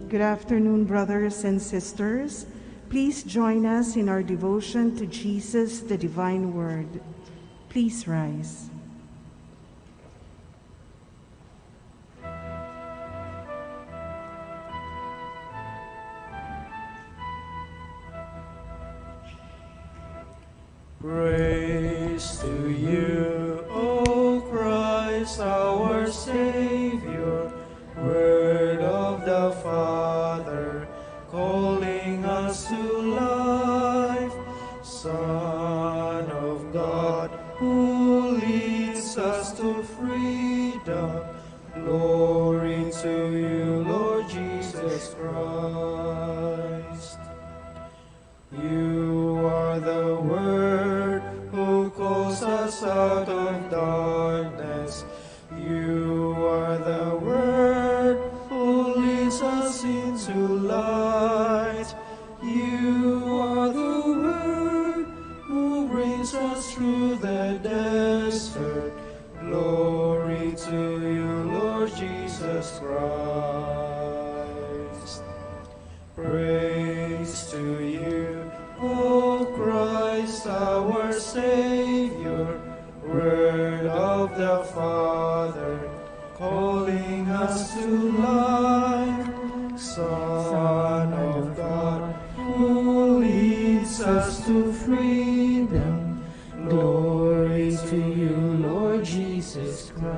Good afternoon, brothers and sisters. Please join us in our devotion to Jesus, the Divine Word. Please rise. Praise to you, O Christ, our Savior, Word of the Father, calling us to life, Son of God, who leads us to freedom. Glory to you, Lord Jesus Christ. You are the Word who calls us out of darkness. You are the Word who leads us into light. You are the Word who brings us through the desert. Glory to you, Lord Jesus Christ. Praise to you, O Christ, our Savior, Word of the Father, calling us to life, Son of God, who leads us to freedom. Glory to you, Lord Jesus Christ.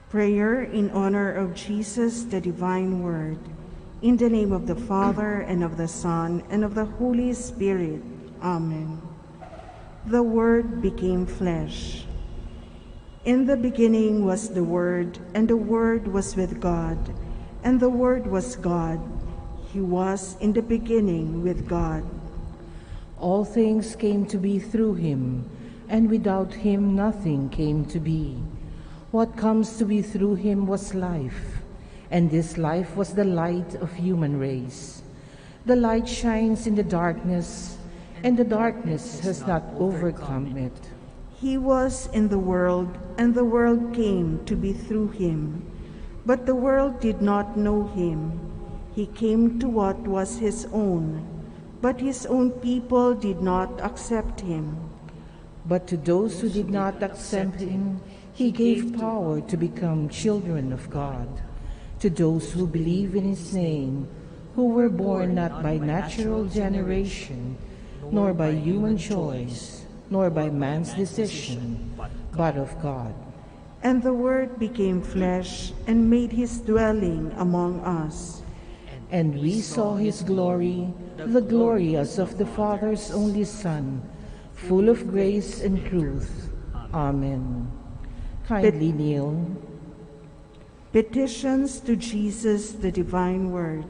Prayer in honor of Jesus, the Divine Word. In the name of the Father, and of the Son, and of the Holy Spirit. Amen. The Word became flesh. In the beginning was the Word, and the Word was with God, and the Word was God. He was in the beginning with God. All things came to be through him, and without him nothing came to be. What comes to be through him was life, and this life was the light of human race. The light shines in the darkness, and the darkness has not overcome it. He was in the world, and the world came to be through him. But the world did not know him. He came to what was his own, but his own people did not accept him. But to those who did not accept him, he gave power to become children of God, to those who believe in his name, who were born not by natural generation, nor by human choice, nor by man's decision, but of God. And the Word became flesh and made his dwelling among us. And we saw his glory, the glory as of the Father's only Son, full of grace and truth. Amen. Kindly kneel. Petitions to Jesus, the Divine Word.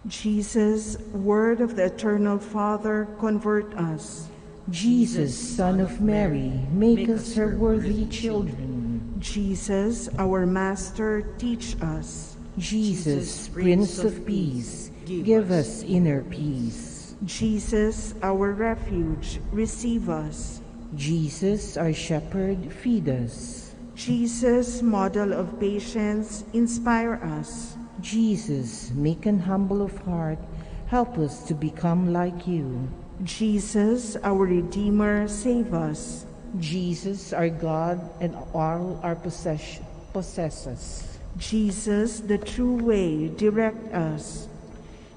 Jesus, Word of the Eternal Father, convert us. Jesus, Son of Mary, make us her worthy children. Jesus, our Master, teach us. Jesus, Prince of Peace, give us inner peace. Jesus, our refuge, receive us. Jesus, our shepherd, feed us. Jesus, model of patience, inspire us. Jesus, meek and humble of heart, help us to become like you. Jesus, our Redeemer, save us. Jesus, our God and all our possesses. Jesus, the true way, direct us.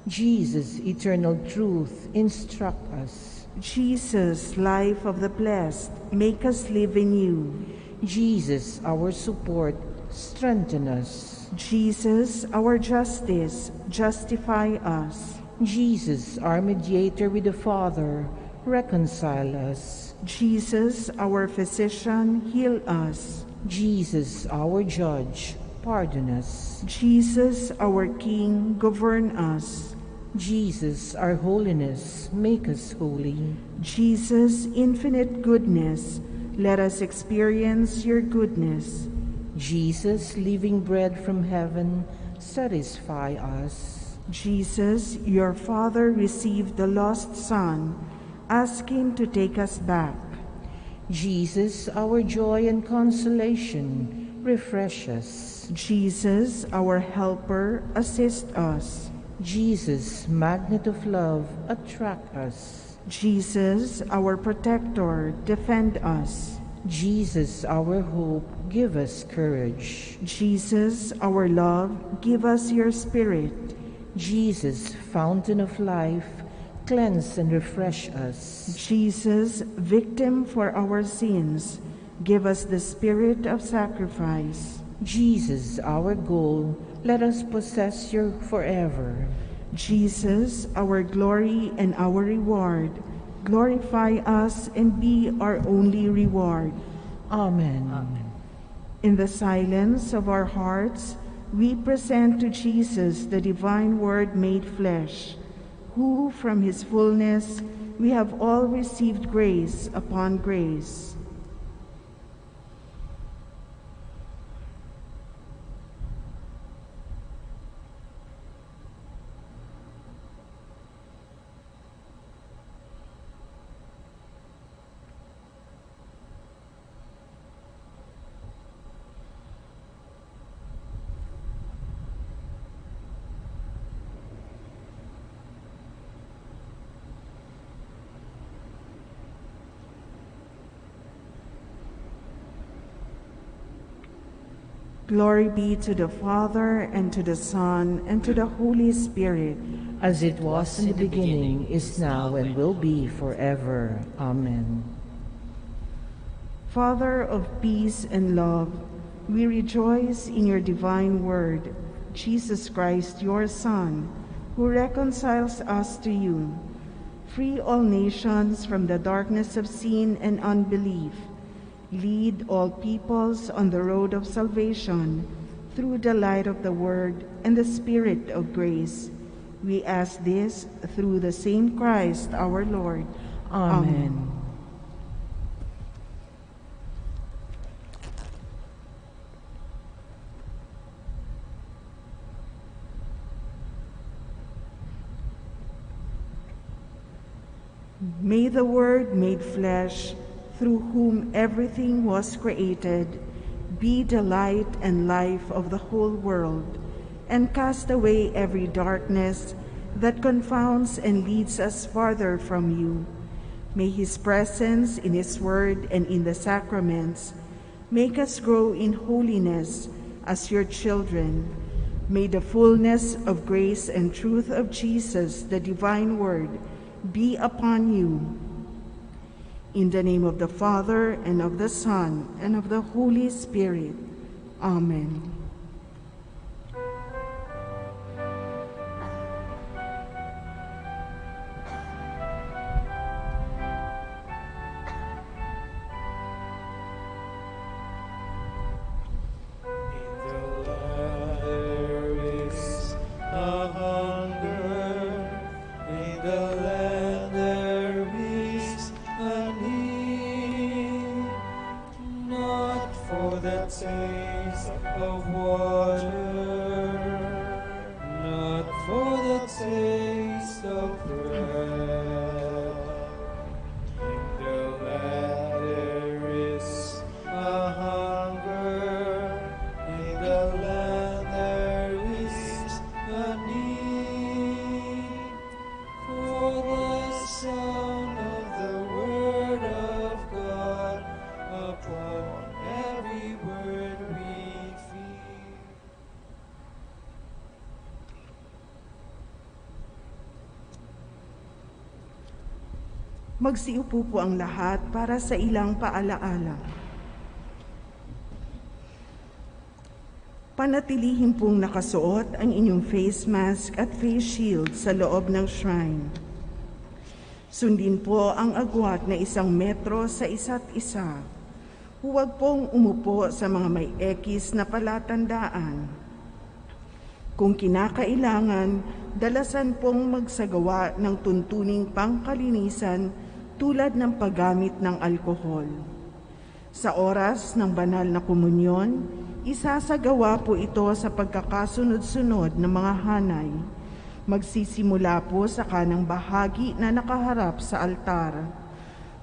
Jesus, eternal truth, instruct us. Jesus, life of the blessed, make us live in you. Jesus, our support, strengthen us. Jesus, our justice, justify us. Jesus, our mediator with the Father, reconcile us. Jesus, our physician, heal us. Jesus, our judge, pardon us. Jesus, our King, govern us. Jesus, our holiness, make us holy. Jesus, infinite goodness, let us experience your goodness. Jesus, living bread from heaven, satisfy us. Jesus, your Father received the lost Son, ask him to take us back. Jesus, our joy and consolation, refresh us. Jesus, our helper, assist us. Jesus, magnet of love, attract us. Jesus, our protector, defend us. Jesus, our hope, give us courage. Jesus, our love, give us your spirit. Jesus, fountain of life, cleanse and refresh us. Jesus, victim for our sins, give us the spirit of sacrifice. Jesus, our goal, let us possess you forever. Jesus, our glory and our reward, glorify us and be our only reward. Amen. In the silence of our hearts, we present to Jesus the divine Word made flesh, who from his fullness we have all received grace upon grace. Glory be to the Father, and to the Son, and to the Holy Spirit. As it was in the beginning, is now, and will be forever. Amen. Father of peace and love, we rejoice in your divine word, Jesus Christ, your Son, who reconciles us to you. Free all nations from the darkness of sin and unbelief. Lead all peoples on the road of salvation through the light of the Word and the Spirit of grace. We ask this through the same Christ our Lord. Amen. May the Word made flesh, through whom everything was created, be the light and life of the whole world, and cast away every darkness that confounds and leads us farther from you. May his presence in his word and in the sacraments make us grow in holiness as your children. May the fullness of grace and truth of Jesus, the divine word, be upon you. In the name of the Father, and of the Son, and of the Holy Spirit. Amen. Magsiupo po ang lahat para sa ilang paalaala. Panatilihin pong nakasuot ang inyong face mask at face shield sa loob ng shrine. Sundin po ang agwat na 1 metro sa isa't isa. Huwag pong umupo sa mga may ekis na palatandaan. Kung kinakailangan, dalasan pong magsagawa ng tuntuning pangkalinisan tulad ng paggamit ng alkohol. Sa oras ng banal na komunyon, isasagawa po ito sa pagkakasunod-sunod ng mga hanay. Magsisimula po sa kanang bahagi na nakaharap sa altar.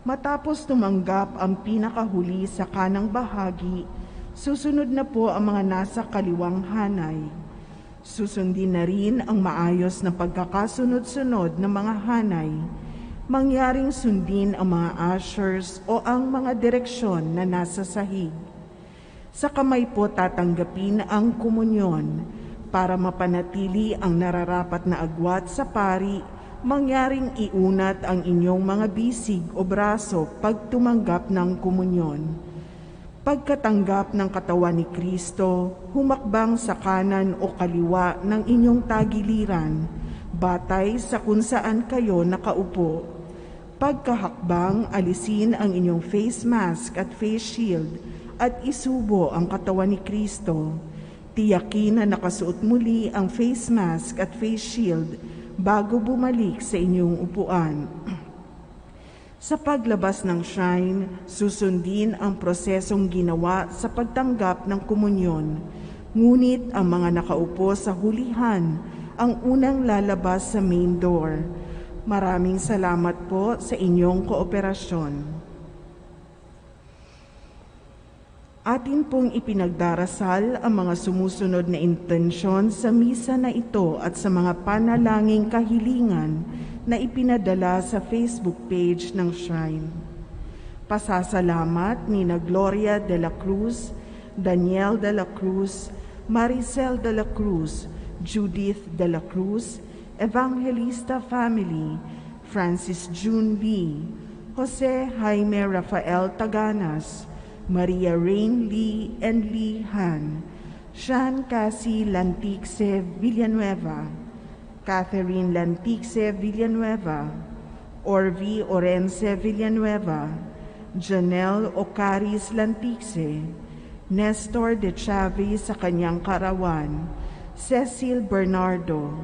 Matapos tumanggap ang pinakahuli sa kanang bahagi, Susunod na po ang mga nasa kaliwang hanay. Susundin na rin ang maayos na pagkakasunod-sunod ng mga hanay. Mangyaring sundin ang mga ushers o ang mga direksyon na nasa sahig. Sa kamay po tatanggapin ang komunyon para mapanatili ang nararapat na agwat sa pari. Mangyaring iunat ang inyong mga bisig o braso pag tumanggap ng komunyon. Pagkatanggap ng katawan ni Kristo, humakbang sa kanan o kaliwa ng inyong tagiliran, batay sa kung saan kayo nakaupo. Pagkahakbang, alisin ang inyong face mask at face shield at isubo ang katawan ni Kristo. Tiyakin na nakasuot muli ang face mask at face shield bago bumalik sa inyong upuan. Sa paglabas ng shrine, susundin ang prosesong ginawa sa pagtanggap ng komunyon. Ngunit ang mga nakaupo sa hulihan ang unang lalabas sa main door. Maraming salamat po sa inyong kooperasyon. Atin pong ipinagdarasal ang mga sumusunod na intensyon sa misa na ito at sa mga panalangin kahilingan na ipinadala sa Facebook page ng Shrine. Pasasalamat ni Gloria de la Cruz, Daniel de la Cruz, Maricel de la Cruz, Judith de la Cruz, Evangelista Family, Francis June Lee, Jose Jaime Rafael Taganas, Maria Rain Lee and Lee Han, Sean Cassie Lantixe Villanueva, Catherine Lantixe Villanueva, Orvi Orense Villanueva, Janelle Ocaris Lantixe, Nestor de Chavez sa kanyang karawan, Cecil Bernardo,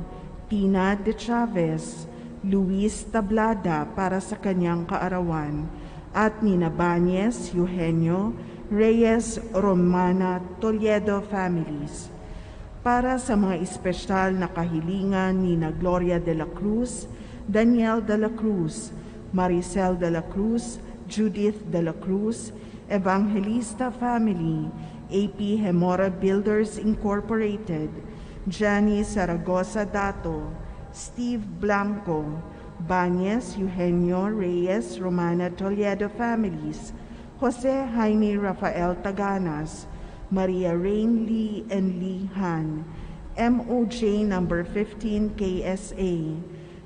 Tina de Chavez, Luis Tablada para sa kanyang kaarawan, at Nina Bañez, Eugenio, Reyes, Romana, Toledo families. Para sa mga espesyal na kahilingan ni Gloria de la Cruz, Daniel de la Cruz, Maricel de la Cruz, Judith de la Cruz, Evangelista Family, AP Hemora Builders Incorporated, Jani Zaragoza Dato, Steve Blanco, Bañez, Eugenio, Reyes, Romana Toledo families, Jose Jaime Rafael Taganas, Maria Rain Lee and Lee Han, MOJ number 15 KSA,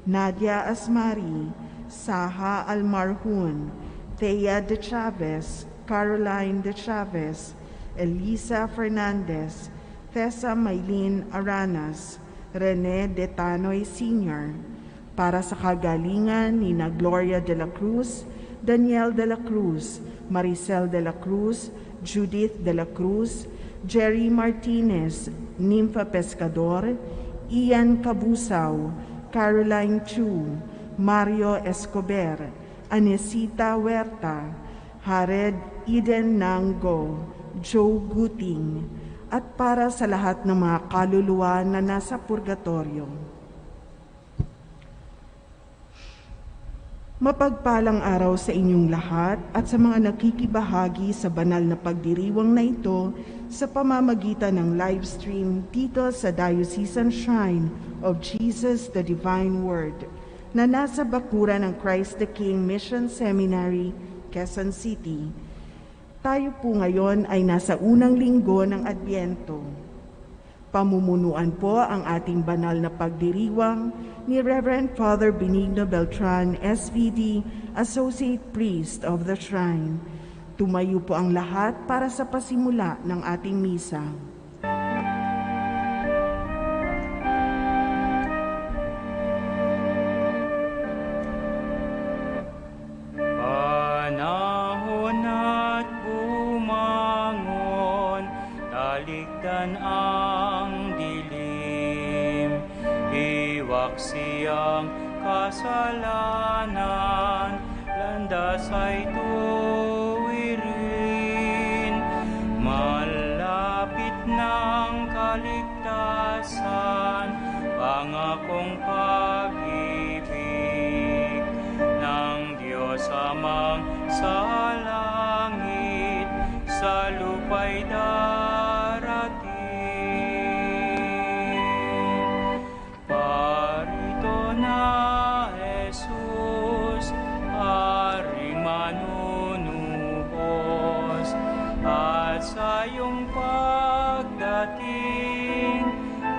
Nadia Asmari, Saha Almarhun, Thea de Chavez, Caroline de Chavez, Elisa Fernandez, Tessa Maylin Aranas, Rene de Tanoy Sr., para sa kagalingan ni Gloria de la Cruz, Daniel de la Cruz, Maricel de la Cruz, Judith de la Cruz, Jerry Martinez, Nympha Pescador, Ian Cabusaw, Caroline Chu, Mario Escobar, Anesita Huerta, Jared Eden Nango, Joe Guting, at para sa lahat ng mga kaluluwa na nasa purgatorio. Mapagpalang araw sa inyong lahat at sa mga nakikibahagi sa banal na pagdiriwang na ito sa pamamagitan ng live stream dito sa Diocesan Shrine of Jesus the Divine Word na nasa bakuran ng Christ the King Mission Seminary, Quezon City. Tayo po ngayon ay nasa unang linggo ng Adbyento. Pamumunuan po ang ating banal na pagdiriwang ni Reverend Father Benigno Beltran, SVD, Associate Priest of the Shrine. Tumayo po ang lahat para sa pasimula ng ating misa. Panahon at bumangon, talikdan ang dilim, iwak siyang kasalanan, landas ay tuwirin, malapit ng kaligtasan, pangakong pag-ibig ng Diyos Amang sa langit, sa lupa pa'y darating. Parito na Jesus, Haring manunubos, at sa iyong pagdating,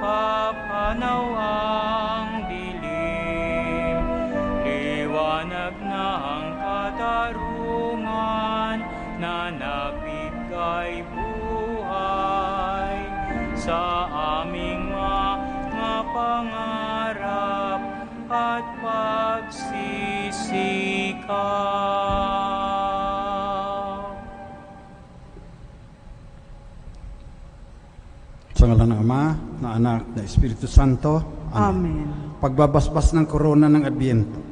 papanaw ang dilim. Liwanag na ang katarungan na nagbigay buhay sa aming mga pangarap at pagsisikap. Sa ngalan ng Ama, na Anak, na Espiritu Santo. Amen. Pagbabasbas ng korona ng Adbyento.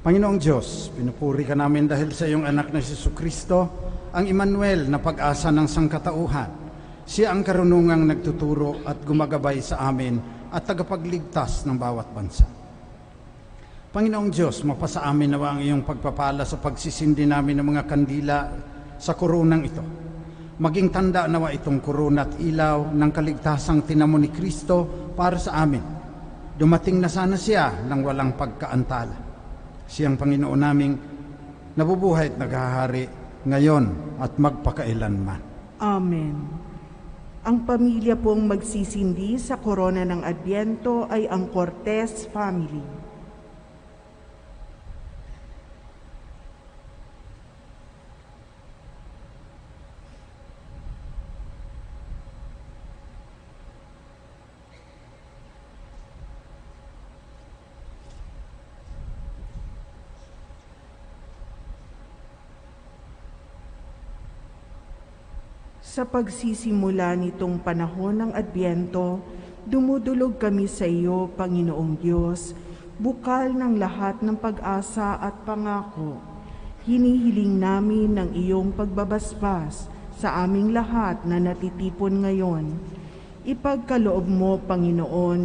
Panginoong Diyos, pinupuri ka namin dahil sa iyong anak na Jesucristo, ang Emmanuel na pag-asa ng sangkatauhan. Siya ang karunungang nagtuturo at gumagabay sa amin at tagapagligtas ng bawat bansa. Panginoong Diyos, mapasa amin nawa ang iyong pagpapala sa pagsisindi namin ng mga kandila sa koronang ito. Maging tanda nawa itong korona at ilaw ng kaligtasang tinamo ni Kristo para sa amin. Dumating na sana siya nang walang pagkaantala. Siyang Panginoon naming nabubuhay at naghahari ngayon at magpakailanman. Amen. Ang pamilya pong magsisindi sa korona ng Adbyento ay ang Cortez family. Sa pagsisimula nitong panahon ng Adbyento, dumudulog kami sa iyo, Panginoong Diyos, bukal ng lahat ng pag-asa at pangako. Hinihiling namin ng iyong pagbabasbas sa aming lahat na natitipon ngayon. Ipagkaloob mo, Panginoon,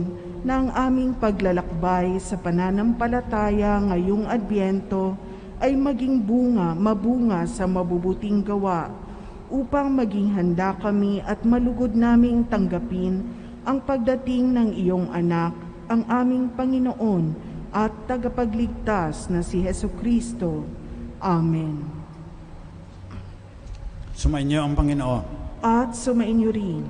na ang aming paglalakbay sa pananampalataya ngayong Adbyento ay maging mabunga sa mabubuting gawa, upang maging handa kami at malugod naming tanggapin ang pagdating ng iyong anak, ang aming Panginoon at tagapagligtas na si Jesucristo. Amen. Sumainyo ang Panginoon. At sumainyo rin.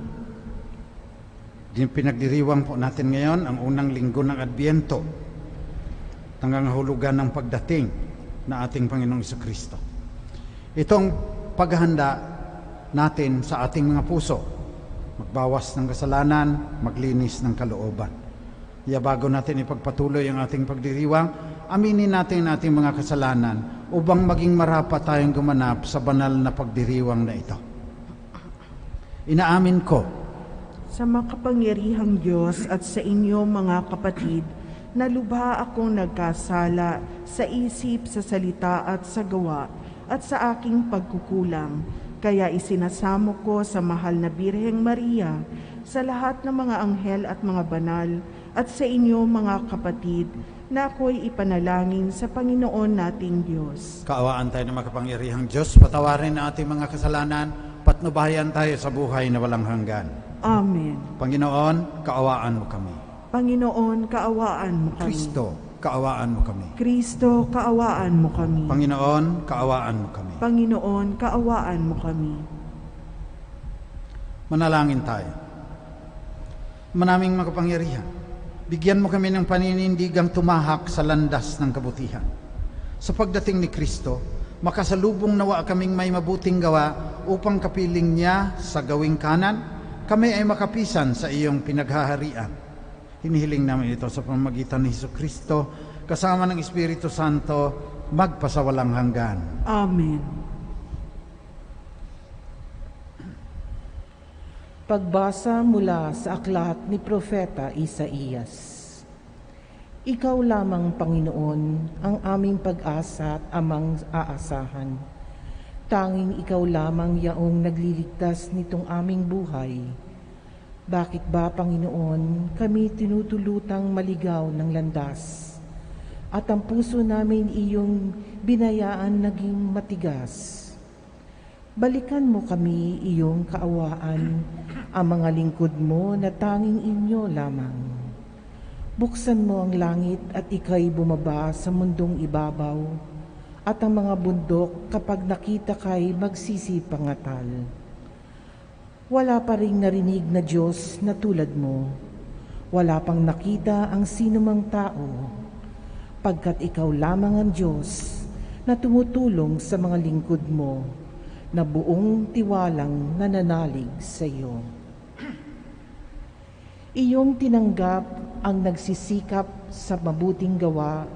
Pinagdiriwang po natin ngayon ang unang linggo ng Adbyento, nangangahulugan ng pagdating na ating Panginoong Jesucristo. Itong paghahanda natin sa ating mga puso, magbawas ng kasalanan, maglinis ng kalooban. Bago natin ipagpatuloy ang ating pagdiriwang, aminin natin ang ating mga kasalanan upang maging marapat tayong gumanap sa banal na pagdiriwang na ito. Inaamin ko Sa makapangyarihang Diyos at sa inyo mga kapatid, na lubha akong nagkasala sa isip, sa salita at sa gawa, at sa aking pagkukulang. Kaya isinasamo ko sa mahal na Birheng Maria, sa lahat ng mga anghel at mga banal, at sa inyo mga kapatid, na ako'y ipanalangin sa Panginoon nating Diyos. kaawaan tayo ng makapangyarihang Diyos, patawarin ang ating mga kasalanan, patnubayan tayo sa buhay na walang hanggan. Amen. Panginoon, kaawaan mo kami. Panginoon, kaawaan mo kami. Kristo, kaawaan mo kami. Kristo, kaawaan mo kami. Panginoon, kaawaan mo kami. Panginoon, kaawaan mo kami. Manalangin tayo. Manaming makapangyarihan, bigyan mo kami ng paninindigang tumahak sa landas ng kabutihan. Sa pagdating ni Kristo, makasalubong nawa kaming may mabuting gawa upang kapiling niya sa gawing kanan, kami ay makapisan sa iyong pinaghaharian. Hinihiling namin ito sa pamamagitan ni Jesucristo, kasama ng Espiritu Santo, magpasawalang hanggan. Amen. Pagbasa mula sa aklat ni Propeta Isaías. Ikaw lamang, Panginoon, ang aming pag-asa at amang aasahan. Tanging ikaw lamang yaong nagliligtas nitong aming buhay. Bakit ba, Panginoon, kami tinutulutang maligaw ng landas? At ang puso namin iyong binayaan naging matigas. Balikan mo kami iyong kaawaan, ang mga lingkod mo na tanging inyo lamang. Buksan mo ang langit at ika'y bumaba sa mundong ibabaw, at ang mga bundok kapag nakita ka'y magsisipangatal. Wala pa ring narinig na Diyos na tulad mo. Wala pang nakita ang sinumang tao, pagkat ikaw lamang ang Diyos na tumutulong sa mga lingkod mo, na buong tiwalang nananalig sa iyo. Iyong tinanggap ang nagsisikap sa mabuting gawa,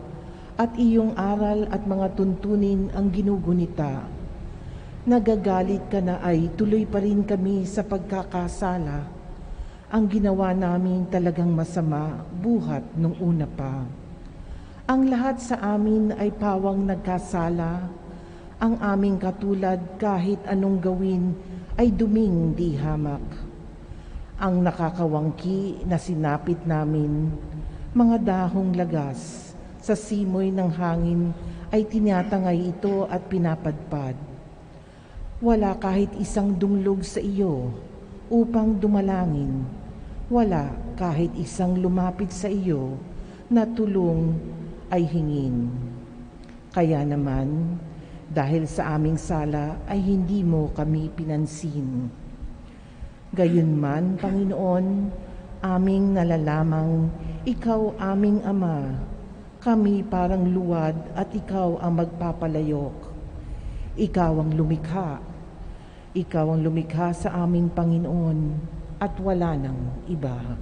at iyong aral at mga tuntunin ang ginugunita. Nagagalit ka na ay tuloy pa rin kami sa pagkakasala. Ang ginawa namin talagang masama, buhat nung una pa. Ang lahat sa amin ay pawang nagkasala. Ang aming katulad kahit anong gawin ay duming di hamak. Ang nakakawangki na sinapit namin, mga dahong lagas, sa simoy ng hangin ay tinatangay ito at pinapadpad. Wala kahit isang dumlog sa iyo upang dumalangin. Wala kahit isang lumapit sa iyo na tulong ay hingin. Kaya naman, dahil sa aming sala ay hindi mo kami pinansin. Gayunman, Panginoon, aming nalalamang ikaw aming Ama. Kami parang luwad at ikaw ang magpapalayok. Ikaw ang lumikha. Ikaw ang lumikha sa aming Panginoon at wala nang iba.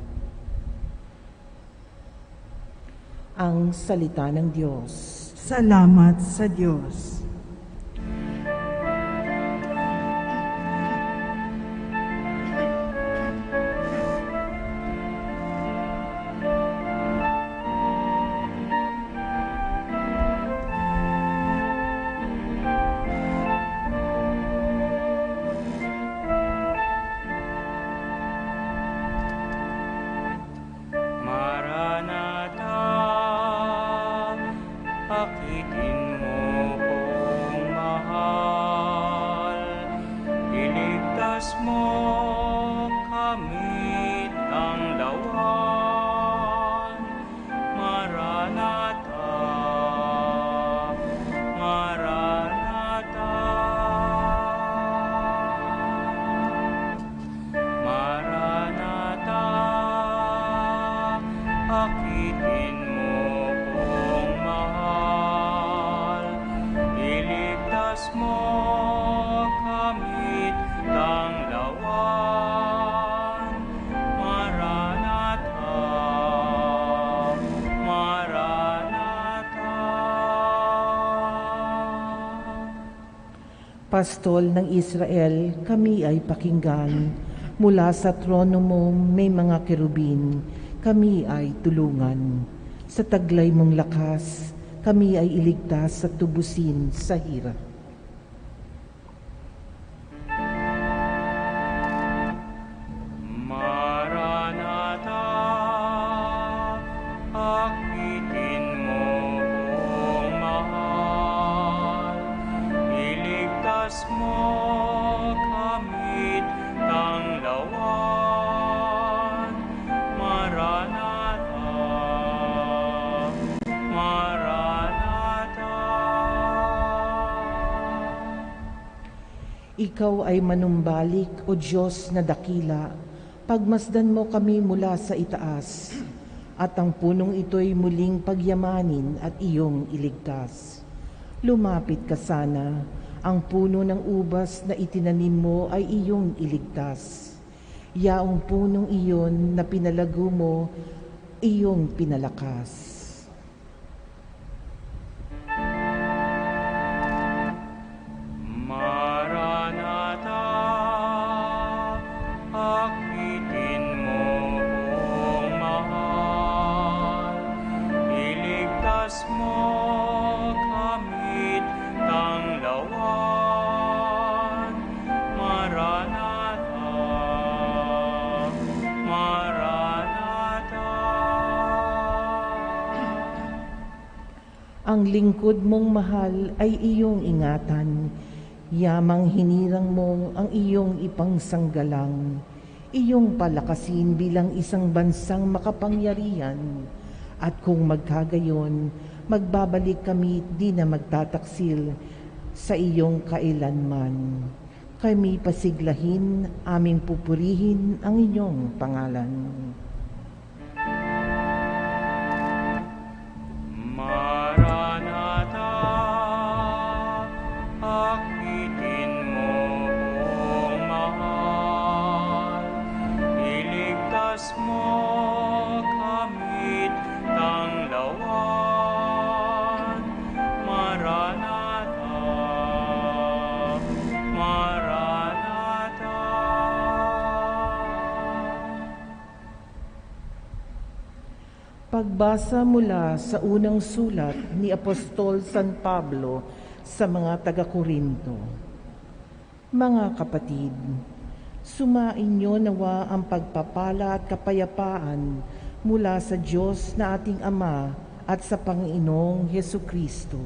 Ang salita ng Diyos. Salamat sa Diyos. Akitin mo kong mahal, iligtas mo kami tanglawan. Maranatha, Maranatha, Maranatha, akitin mo kong mahal, iligtas mo kami tanglawan. Maranatha, Maranatha. Pastol ng Israel, kami ay pakinggan. Mula sa trono mo may mga kerubin, kami ay tulungan. Sa taglay mong lakas, kami ay iligtas sa tubusin sa hirap. Maranatha, akitin mo kong mahal, iligtas mo kami tanglawan. Maranatha, Maranatha. Ikaw ay manumbalik, O Diyos na dakila, pagmasdan mo kami mula sa itaas, at ang punong ito'y muling pagyamanin at iyong iligtas. Lumapit ka sana, ang puno ng ubas na itinanim mo ay iyong iligtas. Yaong punong iyon na pinalago mo, iyong pinalakas. Maranatha, akitin mo kong mahal, iligtas mo kami tanglawan. Maranatha, Maranatha. Ang lingkod mong mahal ay iyong ingatan. Yamang hinirang mo ang iyong ipangsanggalang, iyong palakasin bilang isang bansang makapangyarihan. At kung magkagayon, magbabalik kami di na magtataksil sa iyong kailanman. Kami pasiglahin, aming pupurihin ang inyong pangalan. Maranatha, akitin mo kong mahal, iligtas mo kamit tanglawan. Maranatha, Maranatha. Pagbasa mula sa unang sulat ni Apostol San Pablo sa mga taga-Korinto. Mga kapatid, sumainyo nawa ang pagpapala at kapayapaan mula sa Diyos na ating Ama at sa Panginoong Hesukristo.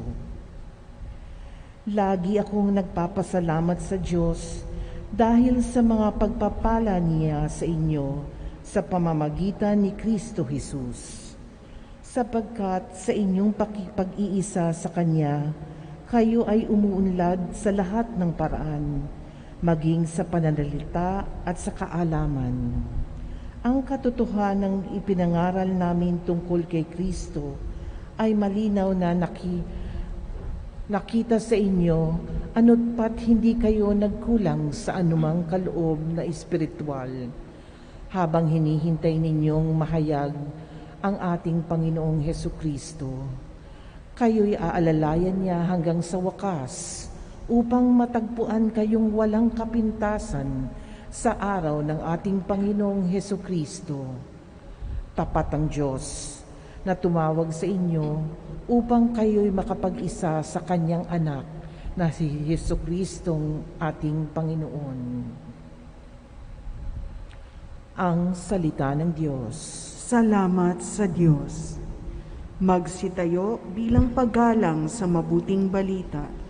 Lagi akong nagpapasalamat sa Diyos dahil sa mga pagpapala niya sa inyo sa pamamagitan ni Kristo Jesus. Sapagkat sa inyong pag-iisa sa Kanya, kayo ay umuunlad sa lahat ng paraan, maging sa pananalita at sa kaalaman. Ang katotohanang ipinangaral namin tungkol kay Kristo ay malinaw na nakita sa inyo, ano't pat hindi kayo nagkulang sa anumang kaloob na espiritual, habang hinihintay ninyong mahayag ang ating Panginoong Hesukristo. Kayo'y aalalayan niya hanggang sa wakas upang matagpuan kayong walang kapintasan sa araw ng ating Panginoong Hesukristo. Tapat ang Diyos na tumawag sa inyo upang kayo'y makapag-isa sa Kanyang anak na si Hesukristong ating Panginoon. Ang salita ng Diyos. Salamat sa Diyos. Magsitayo bilang paggalang sa mabuting balita.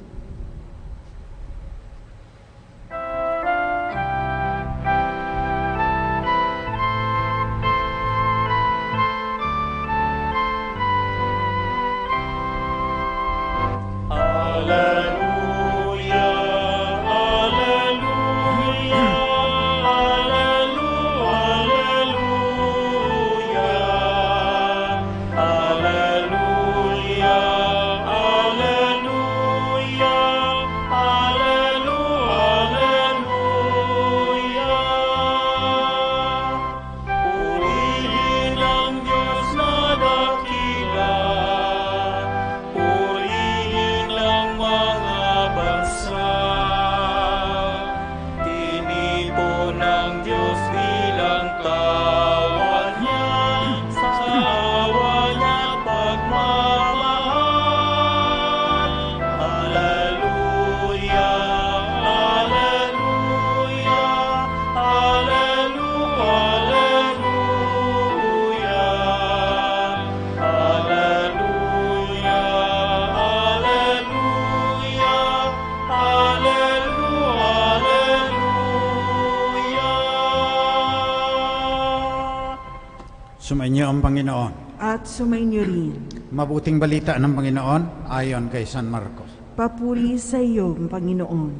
Sumainyo ang Panginoon. At sumainyo rin. Mabuting balita ng Panginoon ayon kay San Marcos. Papuri sa iyo, Panginoon.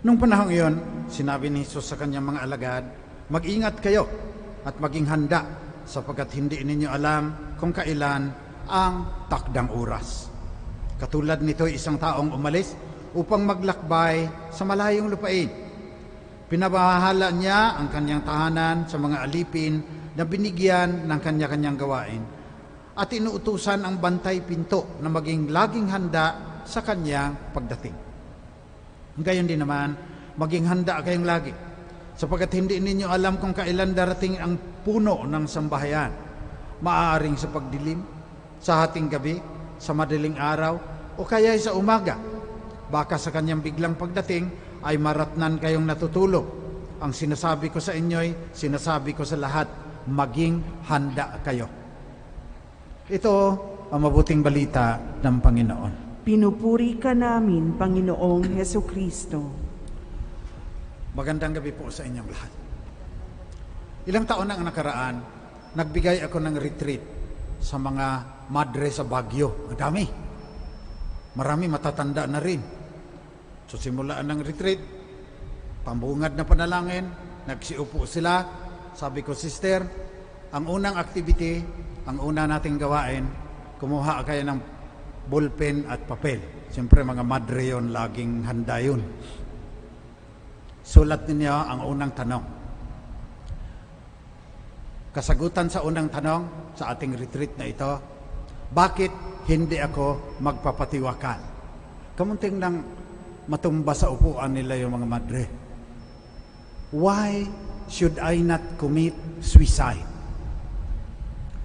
Nung panahong iyon, sinabi ni Jesus sa kanyang mga alagad, mag-ingat kayo at maging handa sapagkat hindi ninyo alam kung kailan ang takdang oras. Katulad nito isang taong umalis upang maglakbay sa malayong lupain. Pinabahala niya ang kanyang tahanan sa mga alipin na binigyan ng kanya-kanyang gawain at inuutusan ang bantay pinto na maging laging handa sa kanyang pagdating. Gayon din naman, maging handa kayong lagi sapagkat hindi ninyo alam kung kailan darating ang puno ng sambahayan, maaaring sa pagdilim, sa hating gabi, sa madaling araw, o kaya sa umaga. Baka sa kanyang biglang pagdating ay maratnan kayong natutulog. Ang sinasabi ko sa inyo'y sinasabi ko sa lahat, maging handa kayo. Ito ang mabuting balita ng Panginoon. Pinupuri ka namin, Panginoong Heso Kristo. Magandang gabi po sa inyong lahat. Ilang taon na ang nakaraan, nagbigay ako ng retreat sa mga madre sa Baguio. Ang dami. Marami matatanda na rin. So simulaan ng retreat, pambungad na panalangin, nagsiupo sila. Sabi ko, sister, ang unang activity, ang una nating gawain, kumuha kayo ng ballpen at papel. Siyempre mga madre yun, laging handa yun. Sulat ninyo ang unang tanong. Kasagutan sa unang tanong sa ating retreat na ito, bakit hindi ako magpapatiwakal? Kamunting nang matumba sa upuan nila yung mga madre. Why should I not commit suicide?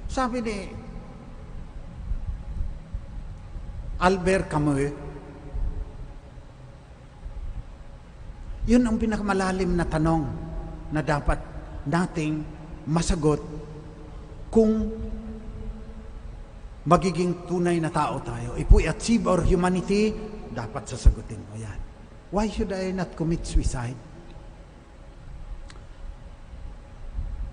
Sabi ni Albert Camus, yun ang pinakamalalim na tanong na dapat nating masagot kung magiging tunay na tao tayo. If we achieve our humanity, dapat sasagutin mo yan. Why should I not commit suicide?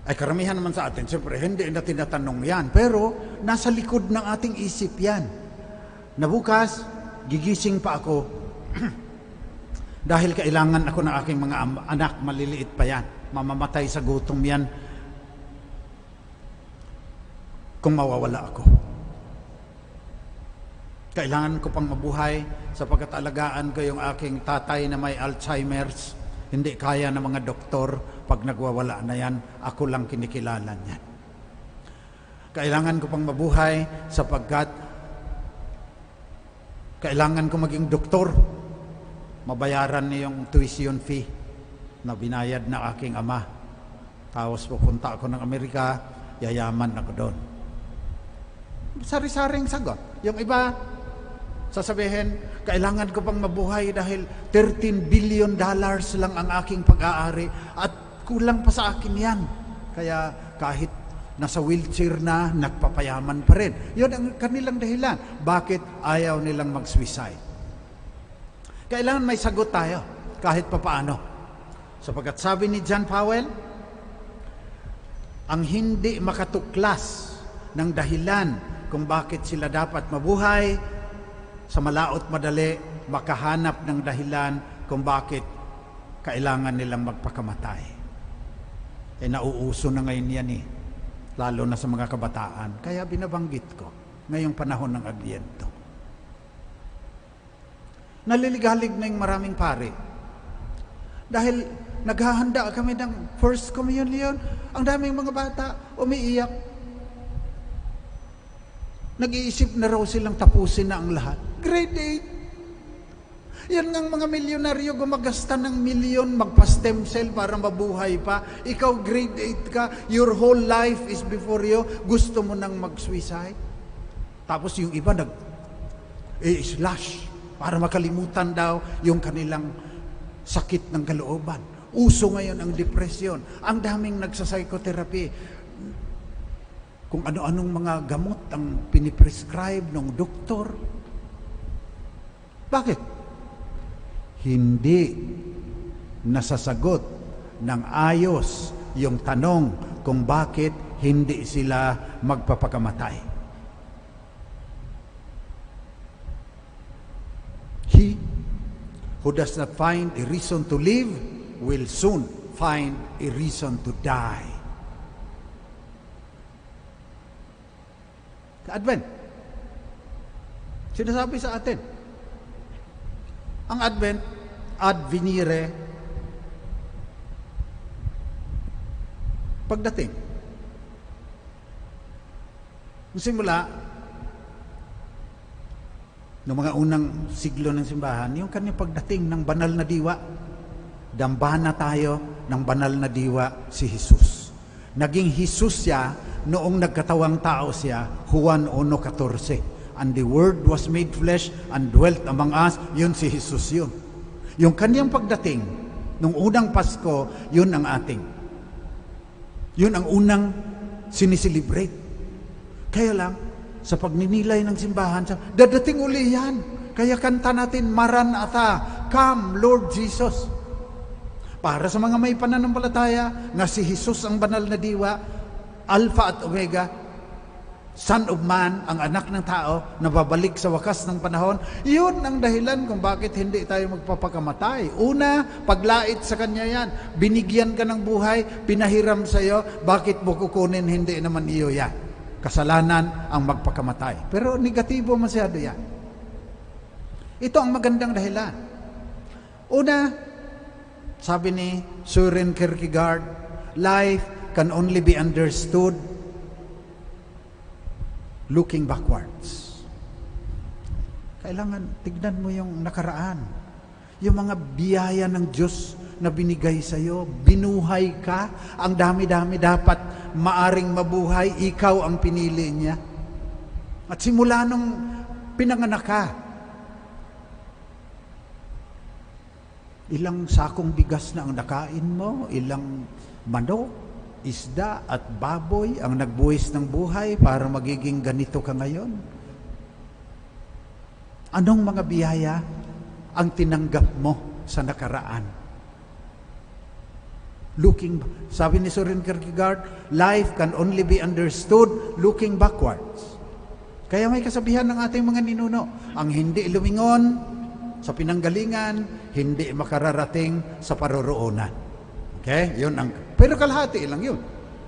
Ay karamihan naman sa atin, siyempre hindi na tinatanong yan, pero nasa likod ng ating isip yan. Na bukas, gigising pa ako dahil kailangan ako ng aking mga anak, maliliit pa yan. Mamamatay sa gutom yan kung mawawala ako. Kailangan ko pang mabuhay sapagkat alagaan ko yung aking tatay na may Alzheimer's. Hindi kaya ng mga doktor, pag nagwawala na yan, ako lang kinikilala niyan. Kailangan ko pang mabuhay sapagkat kailangan ko maging doktor. Mabayaran niya yung tuition fee na binayad na aking ama. Tapos pupunta ako ng Amerika, yayaman ako doon. Sari-saring sagot. Yung iba, sasabihin, kailangan ko pang mabuhay dahil $13 billion lang ang aking pag-aari at kulang pa sa akin yan. Kaya kahit nasa wheelchair na, nagpapayaman pa rin. Yun ang kanilang dahilan. Bakit ayaw nilang mag-suicide? Kailangan may sagot tayo, kahit papaano. Sapagkat sabi ni John Powell, ang hindi makatuklas ng dahilan kung bakit sila dapat mabuhay, sa malaot madali, makahanap ng dahilan kung bakit kailangan nilang magpakamatay. Nauuso na ngayon yan lalo na sa mga kabataan. Kaya binabanggit ko ngayong panahon ng Adbyento. Naliligalig na yung maraming pare. Dahil naghahanda kami ng First Communion, ang daming mga bata umiiyak. Nag-iisip na raw silang tapusin na ang lahat. Grade 8. Yan ngang mga milyonaryo gumagasta ng milyon, magpa-stem cell para mabuhay pa. Ikaw grade 8 ka, your whole life is before you, gusto mo nang mag-suicide. Tapos yung iba slash para makalimutan daw yung kanilang sakit ng kalooban. Uso ngayon ang depression. Ang daming nagsa-psychotherapy. Kung ano-anong mga gamot ang piniprescribe ng doktor. Bakit? Hindi nasasagot ng ayos yung tanong kung bakit hindi sila magpapakamatay. He who does not find a reason to live will soon find a reason to die. Advent. Sinasabi sa atin. Ang Advent, ad venire, pagdating. Simula, noong mga unang siglo ng simbahan, yung kanyang pagdating ng banal na diwa, dambana tayo ng banal na diwa si Jesus. Naging Jesus siya noong nagkatawang tao siya, Juan 1:14. And the Word was made flesh and dwelt among us. Yun si Jesus yun. Yung kanyang pagdating, nung unang Pasko, yun ang ating. Yun ang unang sinisilibrate. Kaya lang, sa pagninilay ng simbahan, dadating uli yan. Kaya kanta natin, Maranatha, come Lord Jesus. Para sa mga may pananampalataya na si Jesus ang banal na diwa, Alpha at Omega, Son of Man, ang anak ng tao, na babalik sa wakas ng panahon. Yun ang dahilan kung bakit hindi tayo magpapakamatay. Una, paglait sa Kanya yan. Binigyan ka ng buhay, pinahiram sa iyo, bakit mo kukunin, hindi naman iyo yan. Kasalanan ang magpakamatay. Pero negatibo masyado yan. Ito ang magandang dahilan. Una, sabi ni Søren Kierkegaard, life can only be understood looking backwards. Kailangan tignan mo yung nakaraan. Yung mga biyaya ng Diyos na binigay sa iyo, binuhay ka, ang dami-dami dapat maaring mabuhay, ikaw ang pinili niya. At simula nung pinanganak ka, ilang sakong bigas na ang nakain mo, ilang manok, isda at baboy ang nagbuwis ng buhay para magiging ganito ka ngayon? Anong mga biyaya ang tinanggap mo sa nakaraan? Sabi ni Søren Kierkegaard, life can only be understood looking backwards. Kaya may kasabihan ng ating mga ninuno, ang hindi lumingon sa pinanggalingan, hindi makararating sa paroroonan. Okay? Yun ang, pero kalahati lang yun.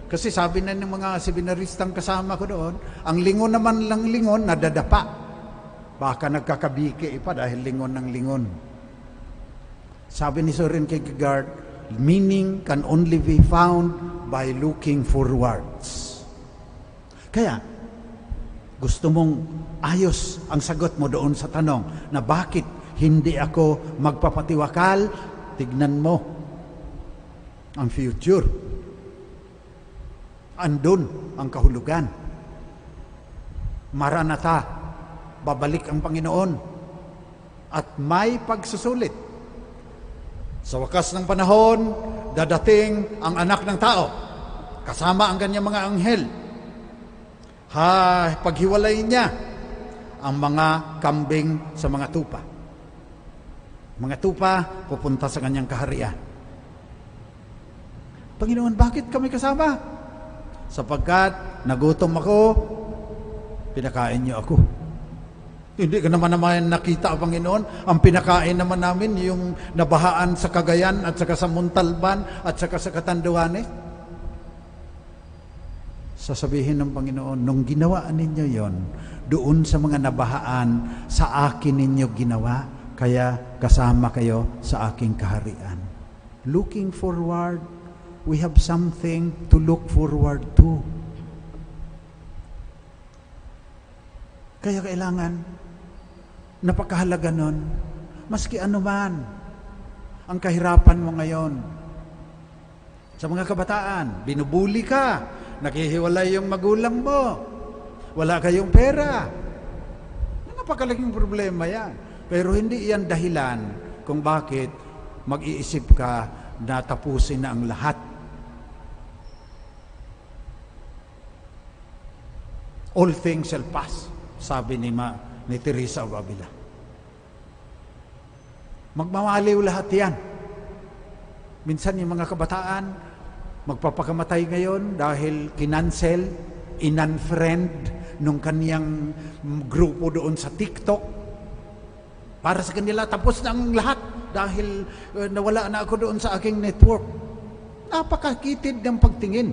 Kasi sabi na ng mga seminaristang kasama ko doon, ang lingon naman lang lingon, nadadapa. Baka nagkakabiki pa dahil lingon ng lingon. Sabi ni Søren Kierkegaard, meaning can only be found by looking forwards. Kaya, gusto mong ayos ang sagot mo doon sa tanong na bakit hindi ako magpapatiwakal, tignan mo ang future. Andun ang kahulugan. Maranatha, babalik ang Panginoon. At may pagsusulit. Sa wakas ng panahon, dadating ang anak ng tao. Kasama ang kanyang mga anghel. Paghiwalay niya ang mga kambing sa mga tupa. Mga tupa, pupunta sa kanyang kaharian. Panginoon, bakit kami kasama? Sapagkat nagutom ako, pinakain niyo ako. Hindi ka naman nakita, Panginoon. Ang pinakain naman namin yung nabahaan sa Cagayan at saka sa Montalban at saka sa Catanduanes. Sasabihin ng Panginoon, nung ginawa ninyo yon, doon sa mga nabahaan, sa akin ninyo ginawa, kaya kasama kayo sa aking kaharian. Looking forward, we have something to look forward to. Kaya kailangan, napakahalaga nun, maski anuman ang kahirapan mo ngayon. Sa mga kabataan, binubuli ka, nakihiwalay yung magulang mo, wala kayong pera. Napakalaking problema yan. Pero hindi yan dahilan kung bakit mag-iisip ka na tapusin na ang lahat. All things shall pass, sabi ni Teresa of Avila. Magmamaliw lahat yan. Minsan yung mga kabataan, magpapakamatay ngayon dahil kinancel, in-unfriend nung kaniyang grupo doon sa TikTok. Para sa kanila, tapos na ang lahat dahil nawala na ako doon sa aking network. Napakakitid ng pagtingin.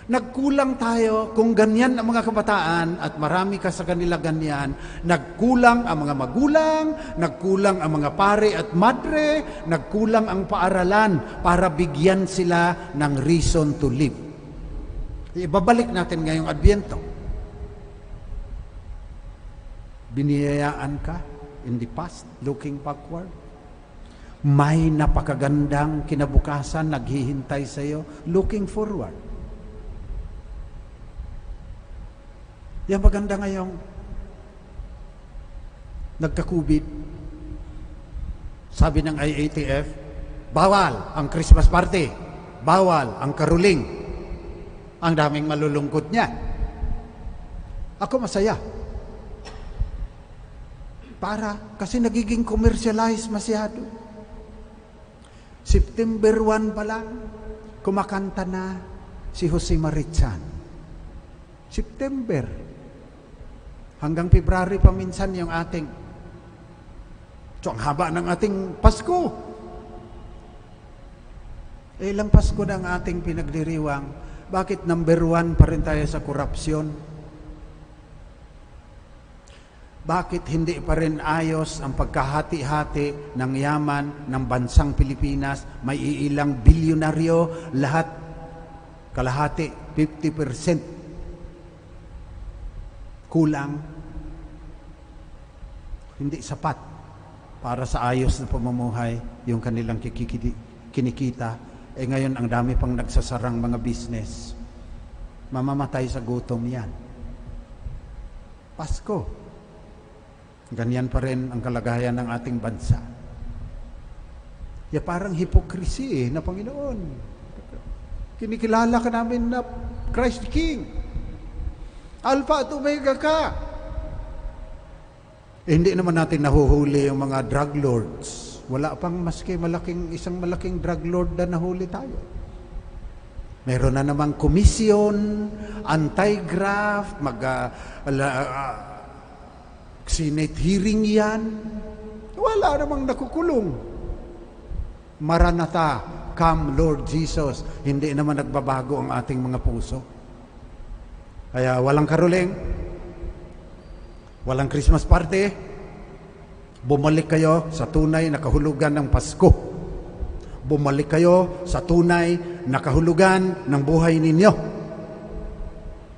Nagkulang tayo kung ganyan ang mga kabataan at marami ka sa kanila ganyan. Nagkulang ang mga magulang, nagkulang ang mga pare at madre, nagkulang ang paaralan para bigyan sila ng reason to live. Ibabalik natin ngayong Adbyento. Biniyayaan ka in the past, looking backward. May napakagandang kinabukasan naghihintay sa iyo, looking forward. Yan maganda ngayong nagka-COVID. Sabi ng IATF, bawal ang Christmas party, bawal ang caroling. Ang daming malulungkot niya. Ako masaya. kasi nagiging commercialized masyado. September 1 pa lang, kumakanta na si Jose Marichan. September. Hanggang February pa minsan yung ating, so ang haba ng ating Pasko. Ilang Pasko na ang ating pinagdiriwang, bakit number 1 pa rin tayo sa korupsyon? Bakit hindi pa rin ayos ang pagkahati-hati ng yaman ng bansang Pilipinas? May iilang bilyonaryo, lahat kalahati, 50%. Kulang. Hindi sapat para sa ayos na pamumuhay yung kanilang kinikita. Ngayon ang dami pang nagsasarang mga business. Mamamatay sa gutom yan. Pasko. Ganyan pa rin ang kalagayan ng ating bansa. Parang hypocrisy na Panginoon. Kinikilala ka namin na Christ King. Alpha at Omega ka. Hindi naman natin nahuhuli yung mga drug lords. Wala pang maski isang malaking drug lord na nahuli tayo. Meron na namang komisyon, anti-graft, Senate hearing yan. Wala namang nakukulong. Maranatha, come Lord Jesus. Hindi naman nagbabago ang ating mga puso. Kaya walang karuling, walang Christmas party. Bumalik kayo sa tunay na kahulugan ng Pasko. Bumalik kayo sa tunay na kahulugan ng buhay ninyo.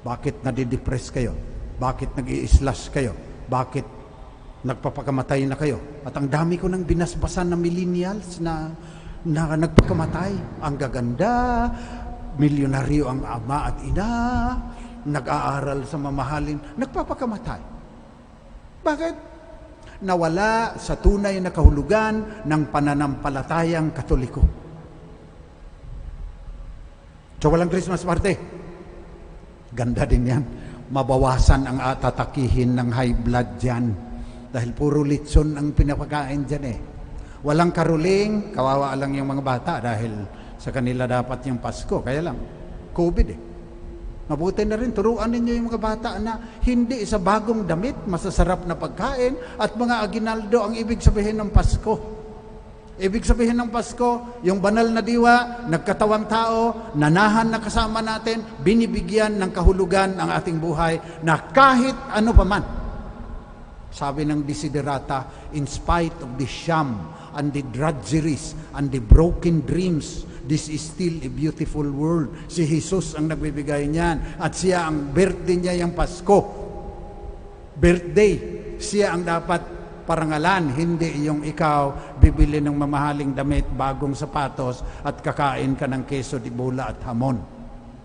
Bakit nadidepress kayo? Bakit nag-i-slash kayo? Bakit nagpapakamatay na kayo? At ang dami ko nang binasbasan ng millennials na nagpakamatay. Ang gaganda, milyonaryo ang ama at ina, nag-aaral sa mamahalin, nagpapakamatay. Bakit? Nawala sa tunay na kahulugan ng pananampalatayang Katoliko. So walang Christmas party. Ganda din yan. Mabawasan ang atatakihin ng high blood dyan. Dahil puro litson ang pinapakain dyan eh. Walang karuling, kawawa lang yung mga bata dahil sa kanila dapat yung Pasko. Kaya lang, COVID eh. Mabuti na rin, turuan ninyo yung mga bata na hindi sa bagong damit, masasarap na pagkain, at mga aginaldo ang ibig sabihin ng Pasko. Ibig sabihin ng Pasko, yung banal na diwa, nagkatawang tao, nanahan na kasama natin, binibigyan ng kahulugan ang ating buhay na kahit ano paman. Sabi ng Desiderata, in spite of the sham and the drudgeries and the broken dreams, this is still a beautiful world. Si Jesus ang nagbibigay niyan at siya ang birthday niya yung Pasko. Birthday, siya ang dapat parangalan, hindi yung ikaw bibili ng mamahaling damit, bagong sapatos at kakain ka ng keso di bola at hamon.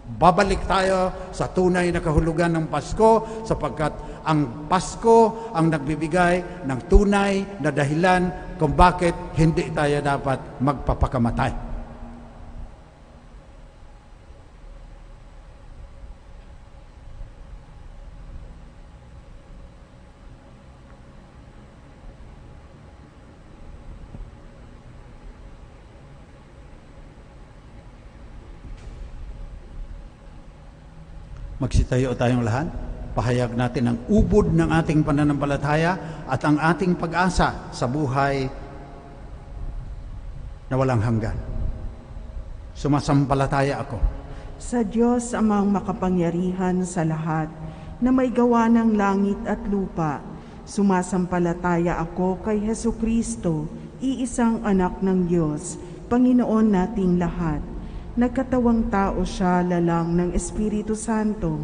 Babalik tayo sa tunay na kahulugan ng Pasko sapagkat ang Pasko ang nagbibigay ng tunay na dahilan kung bakit hindi tayo dapat magpapakamatay. Magsitayo tayong lahat. Pahayag natin ang ubod ng ating pananampalataya at ang ating pag-asa sa buhay na walang hanggan. Sumasampalataya ako sa Diyos amang makapangyarihan sa lahat, na may gawa ng langit at lupa. Sumasampalataya ako kay Hesukristo, iisang anak ng Diyos, Panginoon nating lahat. Nagkatawang tao siya lalang ng Espiritu Santo,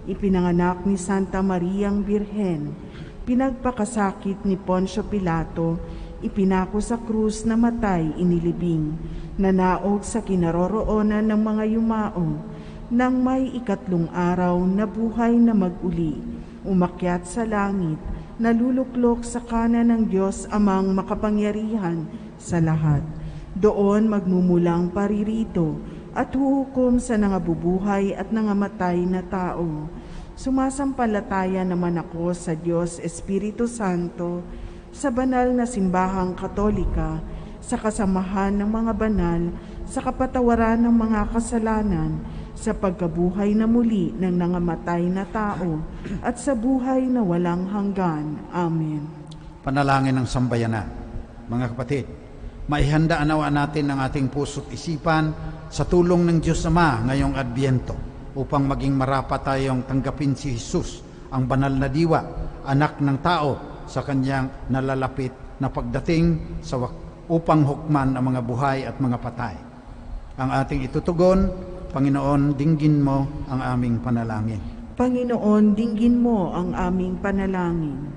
ipinanganak ni Santa Mariang Birhen, pinagpakasakit ni Poncio Pilato, ipinako sa krus na matay inilibing, nanaog sa kinaroroonan ng mga yumao, nang may ikatlong araw na buhay na mag-uli, umakyat sa langit, naluluklok sa kanan ng Diyos amang makapangyarihan sa lahat. Doon magmumulang paririto at huhukom sa nangabubuhay at nangamatay na tao. Sumasampalataya naman ako sa Diyos Espiritu Santo, sa banal na simbahang katolika, sa kasamahan ng mga banal, sa kapatawaran ng mga kasalanan, sa pagkabuhay na muli ng nangamatay na tao, at sa buhay na walang hanggan. Amen. Panalangin ng sambayanan. Mga kapatid, maihandaan nawa natin ang ating puso't isipan sa tulong ng Diyos Ama ngayong Adbyento upang maging marapat tayong tanggapin si Jesus, ang banal na diwa, anak ng tao, sa kanyang nalalapit na pagdating upang hukman ang mga buhay at mga patay. Ang ating itutugon, Panginoon, dinggin mo ang aming panalangin. Panginoon, dinggin mo ang aming panalangin.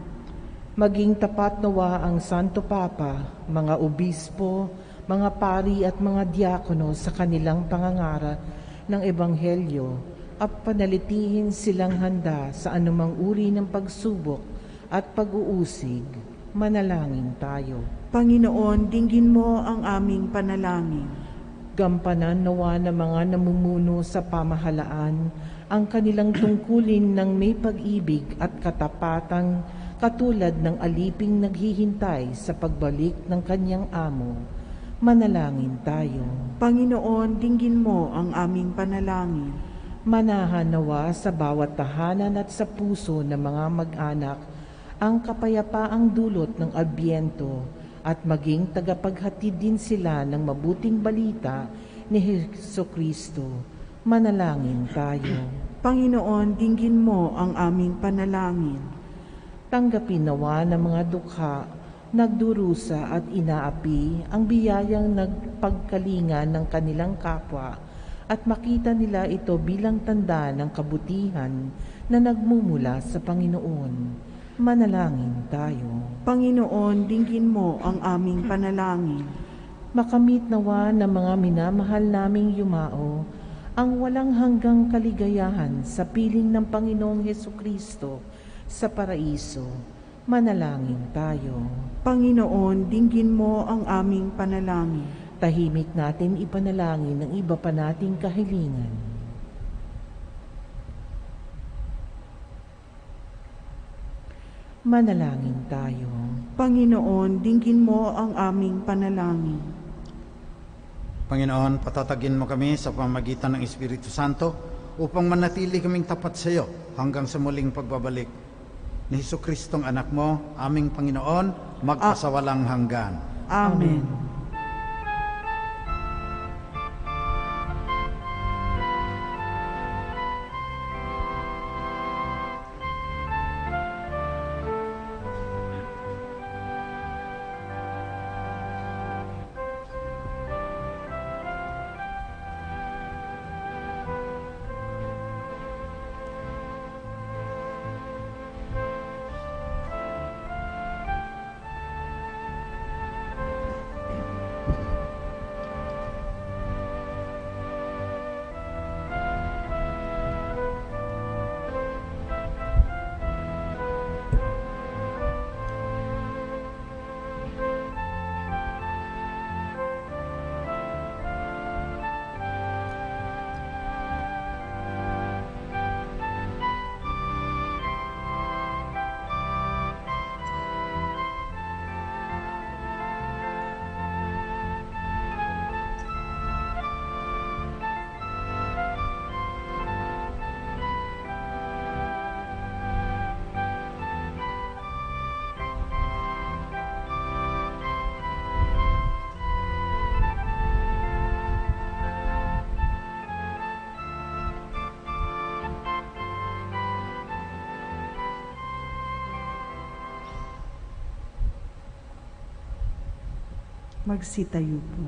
Maging tapat nawa ang Santo Papa, mga obispo, mga pari at mga diakono sa kanilang pangangaral ng Ebanghelyo at panalitihin silang handa sa anumang uri ng pagsubok at pag-uusig. Manalangin tayo. Panginoon, dinggin mo ang aming panalangin. Gampanan nawa ng mga namumuno sa pamahalaan ang kanilang tungkulin ng may pag-ibig at katapatang katulad ng aliping naghihintay sa pagbalik ng kanyang amo. Manalangin tayo. Panginoon, dinggin mo ang aming panalangin. Manahan nawa sa bawat tahanan at sa puso ng mga mag-anak ang kapayapaang dulot ng Adbyento at maging tagapaghatid din sila ng mabuting balita ni Jesucristo. Manalangin tayo. Panginoon, dinggin mo ang aming panalangin. Tanggapin nawa ng mga dukha, nagdurusa at inaapi ang biyayang nagpagkalinga ng kanilang kapwa at makita nila ito bilang tanda ng kabutihan na nagmumula sa Panginoon. Manalangin tayo. Panginoon, dinggin mo ang aming panalangin. Makamit nawa ng mga minamahal naming yumao ang walang hanggang kaligayahan sa piling ng Panginoong Jesucristo sa paraiso. Manalangin tayo. Panginoon, dinggin mo ang aming panalangin. Tahimik natin ipanalangin ang iba pa nating kahilingan. Manalangin tayo. Panginoon, dinggin mo ang aming panalangin. Panginoon, patatagin mo kami sa pamamagitan ng Espiritu Santo upang manatili kaming tapat sa iyo hanggang sa muling pagbabalik ni Jesucristong anak mo, aming Panginoon, magpasawalang hanggan. Amen. Magsitayo po.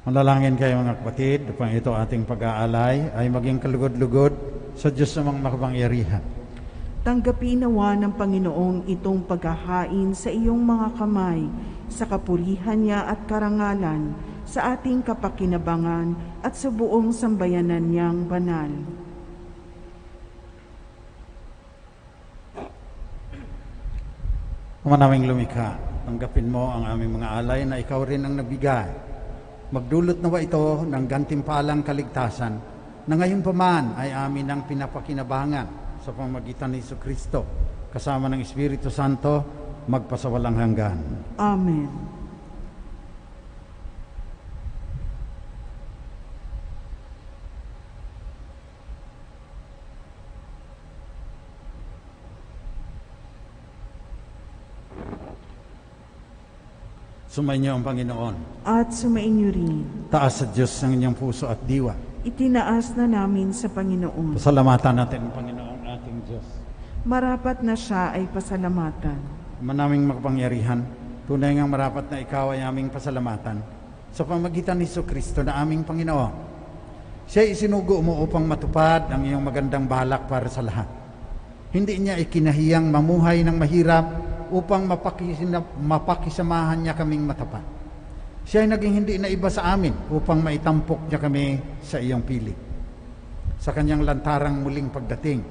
Manalangin kayo mga kapatid, upang ito ating pag-aalay ay maging kalugod-lugod sa Diyos namang makapangyarihan. Tanggapin nawa ng Panginoong itong paghahain sa iyong mga kamay, sa kapurihan niya at karangalan, sa ating kapakinabangan at sa buong sambayanan niyang banal. Ama naming lumikha, tanggapin mo ang aming mga alay na ikaw rin ang nagbigay. Magdulot nawa ito ng gantimpalang kaligtasan na ngayon pa man ay amin ang pinapakinabangan sa pamamagitan ni Jesucristo, kasama ng Espiritu Santo, magpasawalang hanggan. Amen. Sumainyo ang Panginoon. At sumainyo rin. Taas sa Diyos ang inyong puso at diwa. Itinaas na namin sa Panginoon. Pasalamatan natin ang Panginoon ating Diyos. Marapat na siya ay pasalamatan. Manaming makapangyarihan, tunay ngang marapat na ikaw ay aming pasalamatan sa pamagitan ni Jesucristo na aming Panginoon. Siya isinugo mo upang matupad ang iyong magandang balak para sa lahat. Hindi niya ikinahiyang mamuhay ng mahirap upang mapakisamahan niya kaming matapat. Siya ay naging hindi na iba sa amin upang maitampok niya kami sa iyong piling. Sa kanyang lantarang muling pagdating,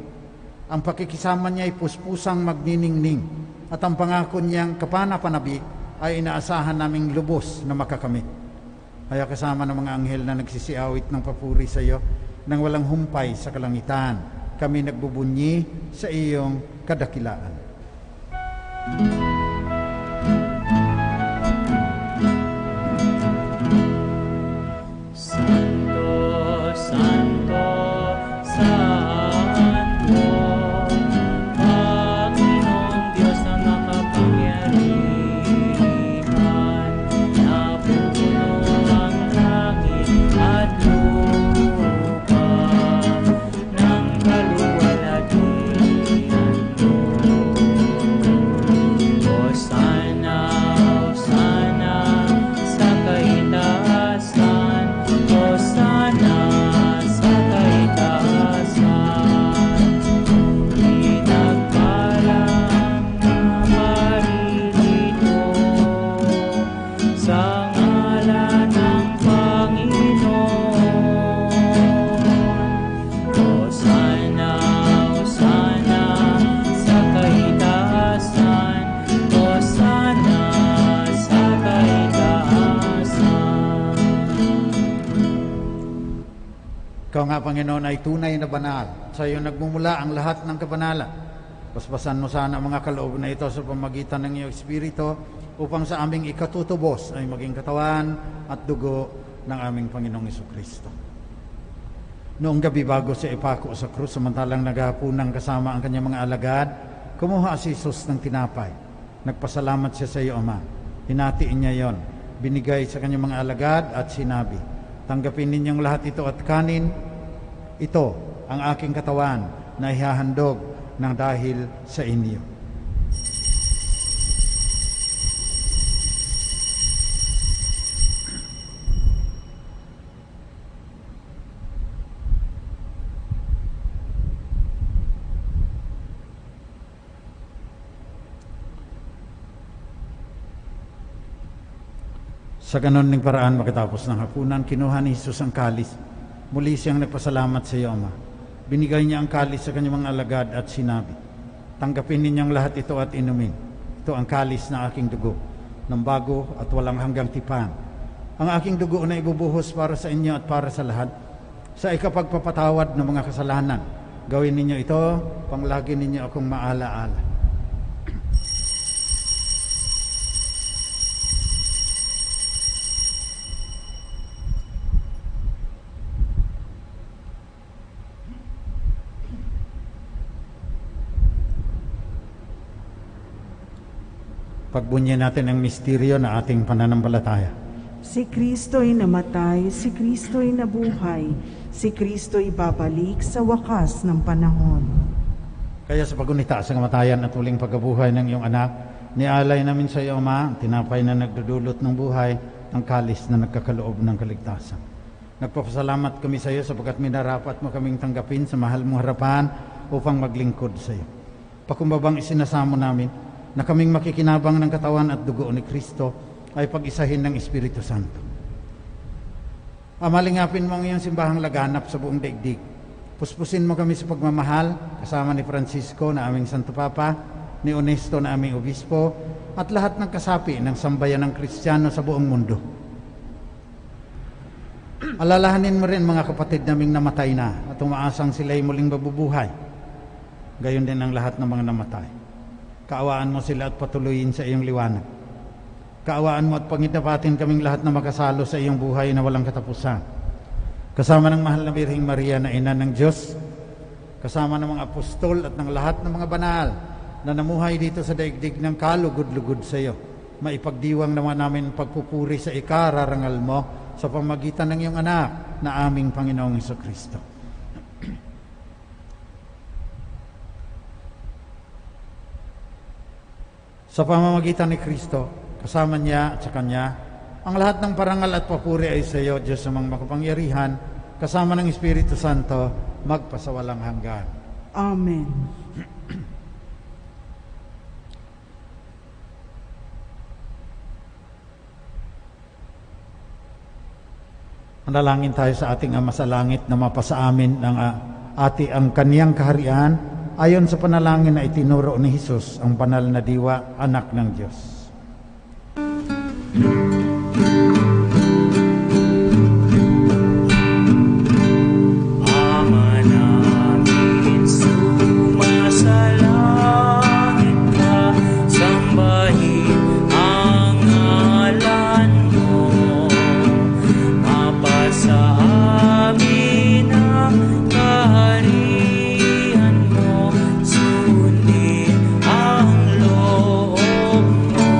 ang pakikisama niya ay puspusang magniningning at ang pangako niyang kapana-panabi ay inaasahan naming lubos na makakamit. Kaya kasama ng mga anghel na nagsisiawit ng papuri sa iyo nang walang humpay sa kalangitan, kami nagbubunyi sa iyong kadakilaan. Santo, Santo, Santo, Panginoong Diyos na makapangyarihan, napupuno ang langit at lupa ng kaluwalhatian mo. Hosana, Hosana sa kaitaasan, Hosana sa kaitaasan. Pinagpalang na maririto sa ngalan ng Panginoon. Hosana, Hosana sa kaitaasan, Hosana sa kaitaasan. Ikaw nga, Panginoon, ay tunay na banal. Sa iyo nagmumula ang lahat ng kabanalan. Paspasan mo sana ang mga kaloob na ito sa pamagitan ng iyong Espiritu upang sa aming ikatutubos ay maging katawan at dugo ng aming Panginoong Jesucristo. Noong gabi bago siya ipako sa krus, samantalang naghahapunan kasama ang kanyang mga alagad, kumuha si Jesus ng tinapay. Nagpasalamat siya sa iyo, Ama. Hinatiin niya yon. Binigay sa kanyang mga alagad at sinabi, tanggapin ninyong lahat ito at kanin. Ito ang aking katawan na ihahandog ng dahil sa inyo. Sa ganon ning paraan makatapos ng hapunan, kinuha ni Jesus ang kalis. Muli siyang nagpasalamat sa iyo, Ama. Binigay niya ang kalis sa kanyang mga alagad at sinabi, tanggapin ninyong lahat ito at inumin. Ito ang kalis na aking dugo, ng bago at walang hanggang tipan. Ang aking dugo na ibubuhos para sa inyo at para sa lahat, sa ikapagpapatawad ng mga kasalanan. Gawin ninyo ito, panglagi ninyo akong maalaala. Pagbunyan natin ang misteryo na ating pananampalataya. Si Kristo'y namatay, si Kristo'y nabuhay, si Kristo'y babalik sa wakas ng panahon. Kaya sa pagunita sa kamatayan at huling pagkabuhay ng iyong anak, nialay namin sa iyo, Ama, tinapay na nagdudulot ng buhay, ang kalis na nagkakaloob ng kaligtasan. Nagpapasalamat kami sa iyo sapagkat minarapat mo kaming tanggapin sa mahal mong harapan upang maglingkod sa iyo. Pakumbabang isinasamo namin na kaming makikinabang ng katawan at dugo ni Kristo ay pag-isahin ng Espiritu Santo. Amalingapin mo ang iyong simbahang laganap sa buong daigdig. Puspusin mo kami sa pagmamahal, kasama ni Francisco na aming Santo Papa, ni Onesto na aming Obispo, at lahat ng kasapi ng sambayan ng Kristiyano sa buong mundo. Alalahanin mo rin mga kapatid naming namatay na at umaasang sila'y muling mabubuhay. Gayon din ang lahat ng mga namatay. Kaawaan mo sila at patuloyin sa iyong liwanag. Kaawaan mo at pangitapatin kaming lahat na makasalo sa iyong buhay na walang katapusan. Kasama ng mahal na Birheng Maria na ina ng Diyos, kasama ng mga apostol at ng lahat ng mga banal na namuhay dito sa daigdig ng kalugod-lugod sa iyo. Maipagdiwang naman namin pagpupuri sa ikararangal mo sa pamagitan ng iyong anak na aming Panginoong Hesukristo. Sa pamamagitan ni Kristo, kasama niya at sa Kanya, ang lahat ng parangal at papuri ay sa iyo, Diyos namang makapangyarihan, kasama ng Espiritu Santo, magpasawalang hanggan. Amen. Manalangin tayo sa ating Ama sa Langit na mapasa amin ng ang Kaniyang kaharian ayon sa panalangin na itinuro ni Jesus, ang banal na diwa, anak ng Diyos. Ama namin, sumasalangit ka, sambahin ang ngalan mo. Mapasa amin ang kaharian mo, sundin ang loob mo.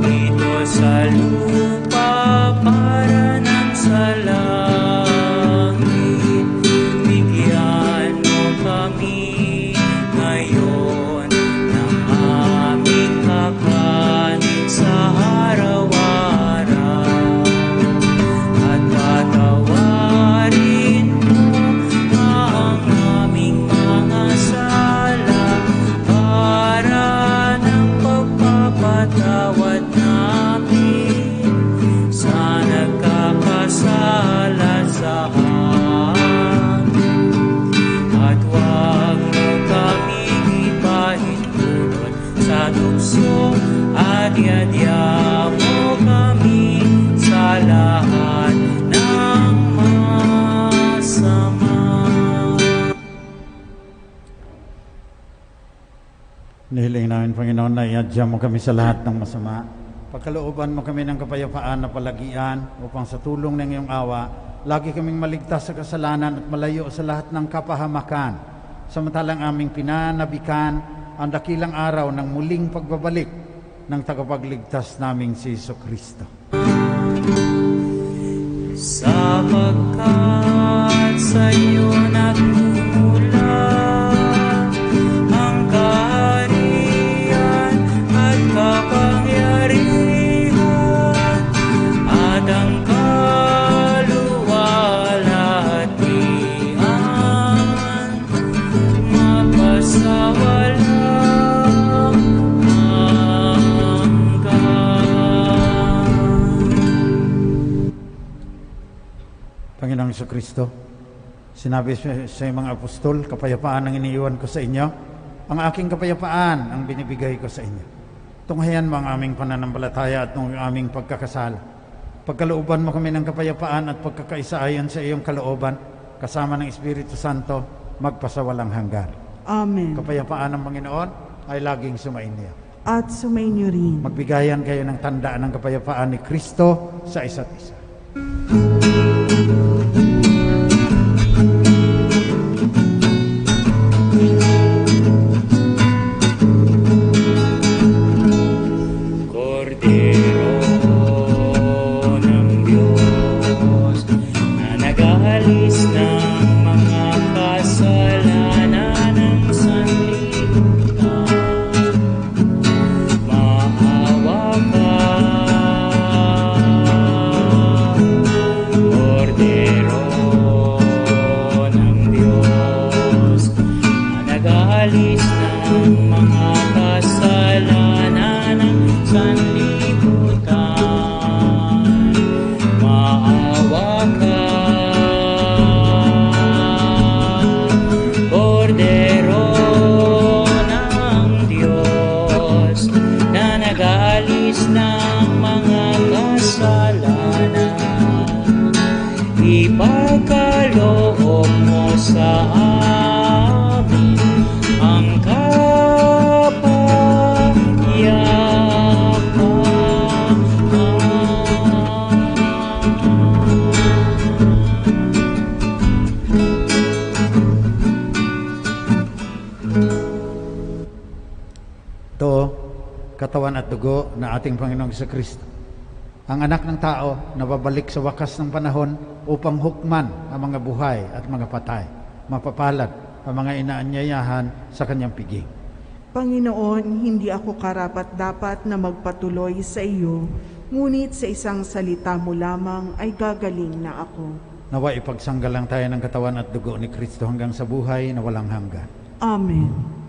Dito sa lupa para ng sa langit, bigyan mo kami ngayon ng aming kakanin sa araw-araw. At patawarin mo ang aming mga sala para ng pagpapatawad namin sa nagkakasala sa amin. At huwag mo kaming ipahintulot sa tukso at iadya mo kami sa lahat ng masama. Nihiling namin, Panginoon, na iadya mo kami sa lahat ng masama. Pagkalooban mo kami ng kapayapaan na palagian upang sa tulong ng iyong awa, lagi kaming maligtas sa kasalanan at malayo sa lahat ng kapahamakan. Samantalang aming pinanabikan ang dakilang araw ng muling pagbabalik ng tagapagligtas naming si Hesukristo. Sapagkat sa iyo nagmumula ang kaharian at kapangyarihan at ang kaluwalhatian, magpasawalang hanggan. Panginoong Hesukristo, sinabi sa mga apostol, kapayapaan ang iniiwan ko sa inyo, ang aking kapayapaan ang binibigay ko sa inyo. Tunghayan mo ang aming pananampalataya at ang aming pagkakasala. Pagkalooban mo kami ng kapayapaan at pagkakaisa ayon sa iyong kalooban, kasama ng Espiritu Santo, magpasawalang hanggan. Amen. Kapayapaan ng Panginoon ay laging sumainyo. At sumainyo rin. Magbigayan kayo ng tandaan ng kapayapaan ni Kristo sa isa't isa. Kordero ng Diyos na nag-aalis ng mga kasalanan ng sanlibutan, maawa ka. Kordero ng Diyos na nag-aalis ng mga kasalanan ng sanlibutan, maawa ka. Kordero ng Diyos na nag-aalis ng mga kasalanan, ipagkaloob mo sa amin ang kaharian dugo na ating Panginoong Kristo. Ang anak ng tao na babalik sa wakas ng panahon upang hukman ang mga buhay at mga patay. Mapapalad ang mga inaanyayahan sa kanyang piging. Panginoon, hindi ako karapat-dapat na magpatuloy sa iyo, ngunit sa isang salita mo lamang ay gagaling na ako. Nawa ipagsanggalang tayo ng katawan at dugo ni Kristo hanggang sa buhay na walang hanggan. Amen.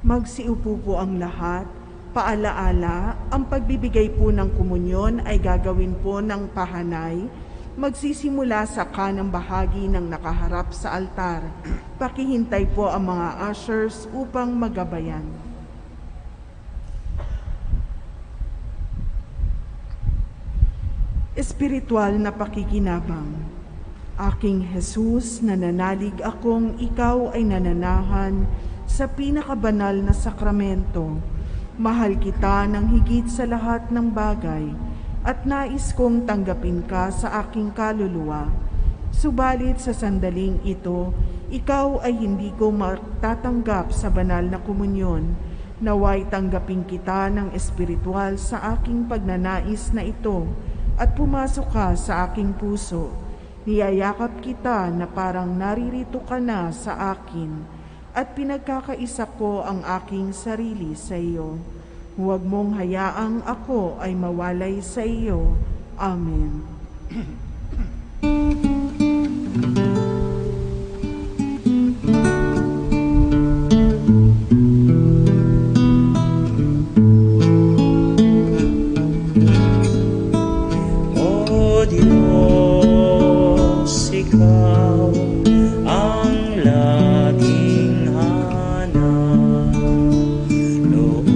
Magsiupo po ang lahat. Paalaala, ang pagbibigay po ng komunyon ay gagawin po ng pahanay. Magsisimula sa kanang bahagi ng nakaharap sa altar. Pakihintay po ang mga ushers upang magabayan. Espiritual na pakikinabang. Aking Jesus, nananalig akong ikaw ay nananahan sa pinakabanal na sakramento. Mahal kita ng higit sa lahat ng bagay at nais kong tanggapin ka sa aking kaluluwa. Subalit sa sandaling ito, ikaw ay hindi ko matatanggap sa banal na komunyon. Naway tanggapin kita ng espiritual sa aking pagnanais na ito at pumasok ka sa aking puso. Niyayakap kita na parang naririto ka na sa akin at pinagkakaisa ko ang aking sarili sa iyo. Huwag mong hayaang ako ay mawalay sa iyo. Amen. O Diyos, ikaw ang laging hanap. Loob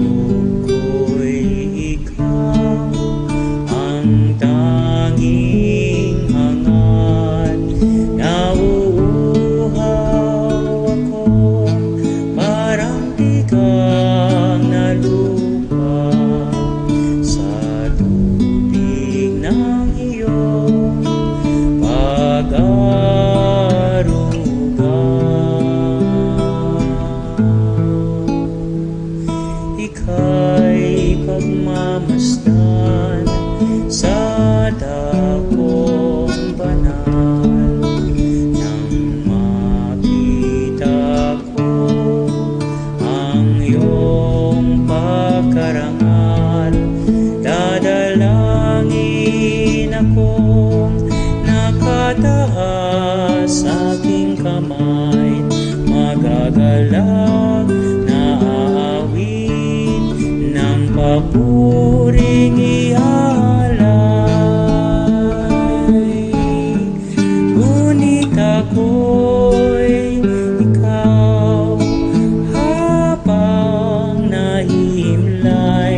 ko'y ikaw ang tanging hangat. Nauuhaw ako parang tigang na lupa sa tubig ng iyong pag-aruga. Ika'y pagmamasdan sa dakong banal. Nang makita ko ang iyong pagkarangal, dadalangin akong nakataas sa aking kamay, magagalang na aawit ng papuring ialay. Ngunit ako'y ikaw habang nahimlay,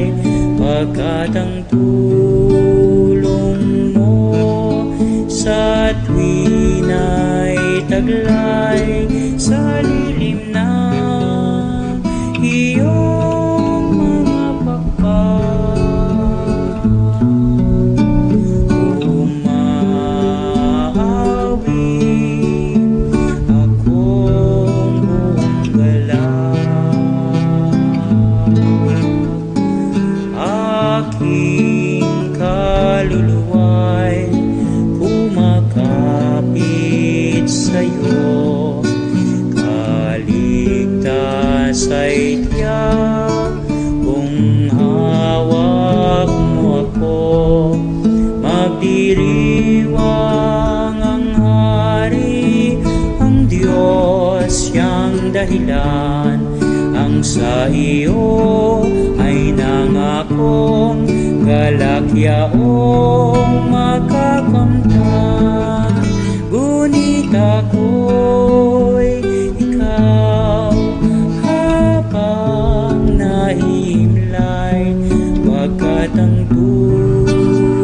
pagkat ang tulong mo sa tuwina'y taglay sa lilim ng iyong mga pakpak. Umaawit akong buong galaw. Aking kaluluwa'y kumakapit sa'yo. Kaligtas ay tiyak kung hawak mo ako. Magdiriwang ang hari, ang Diyos siyang dahilan. Ang sa iyo ay nangakong galakyaong makakamtan. Ngunit ako'y ikaw habang nahimlay, pagkat ang tulong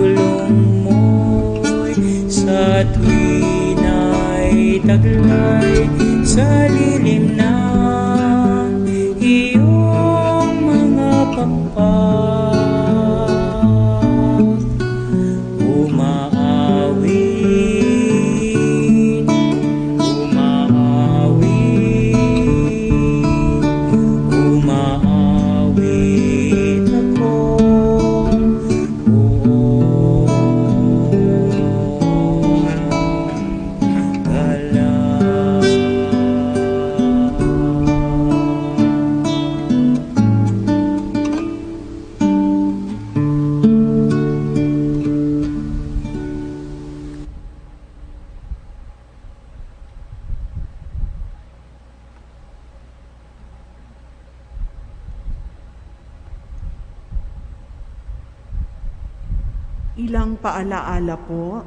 Ilang paalaala po.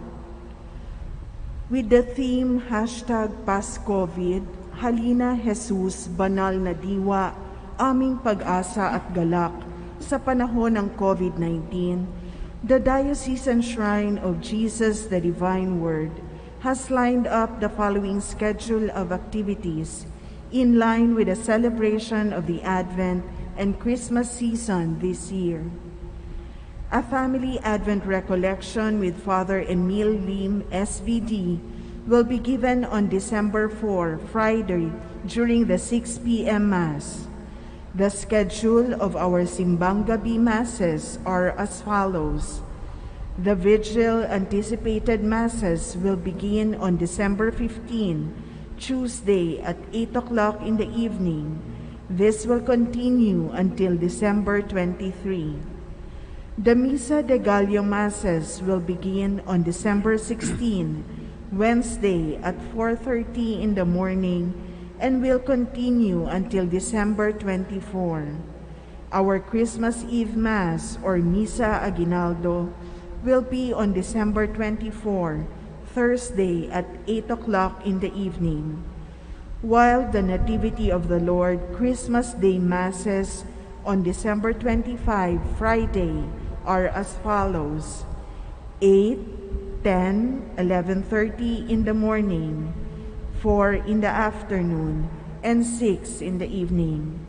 With the theme #PasCovid, Halina Jesus, Banal na Diwa, aming pag-asa at galak sa panahon ng COVID-19, the Diocesan Shrine of Jesus the Divine Word has lined up the following schedule of activities in line with the celebration of the Advent and Christmas season this year. A family Advent recollection with Father Emil Lim, SVD, will be given on December 4, Friday, during the 6 p.m. Mass. The schedule of our Simbang Gabi Masses are as follows. The Vigil anticipated Masses will begin on December 15, Tuesday at 8 o'clock in the evening. This will continue until December 23. The Misa de Gallo Masses will begin on December 16, Wednesday at 4:30 in the morning and will continue until December 24. Our Christmas Eve Mass or Misa Aguinaldo will be on December 24, Thursday at 8 o'clock in the evening, while the Nativity of the Lord Christmas Day Masses on December 25, Friday, are as follows: 8, 10, 11:30 in the morning, 4 in the afternoon, and 6 in the evening.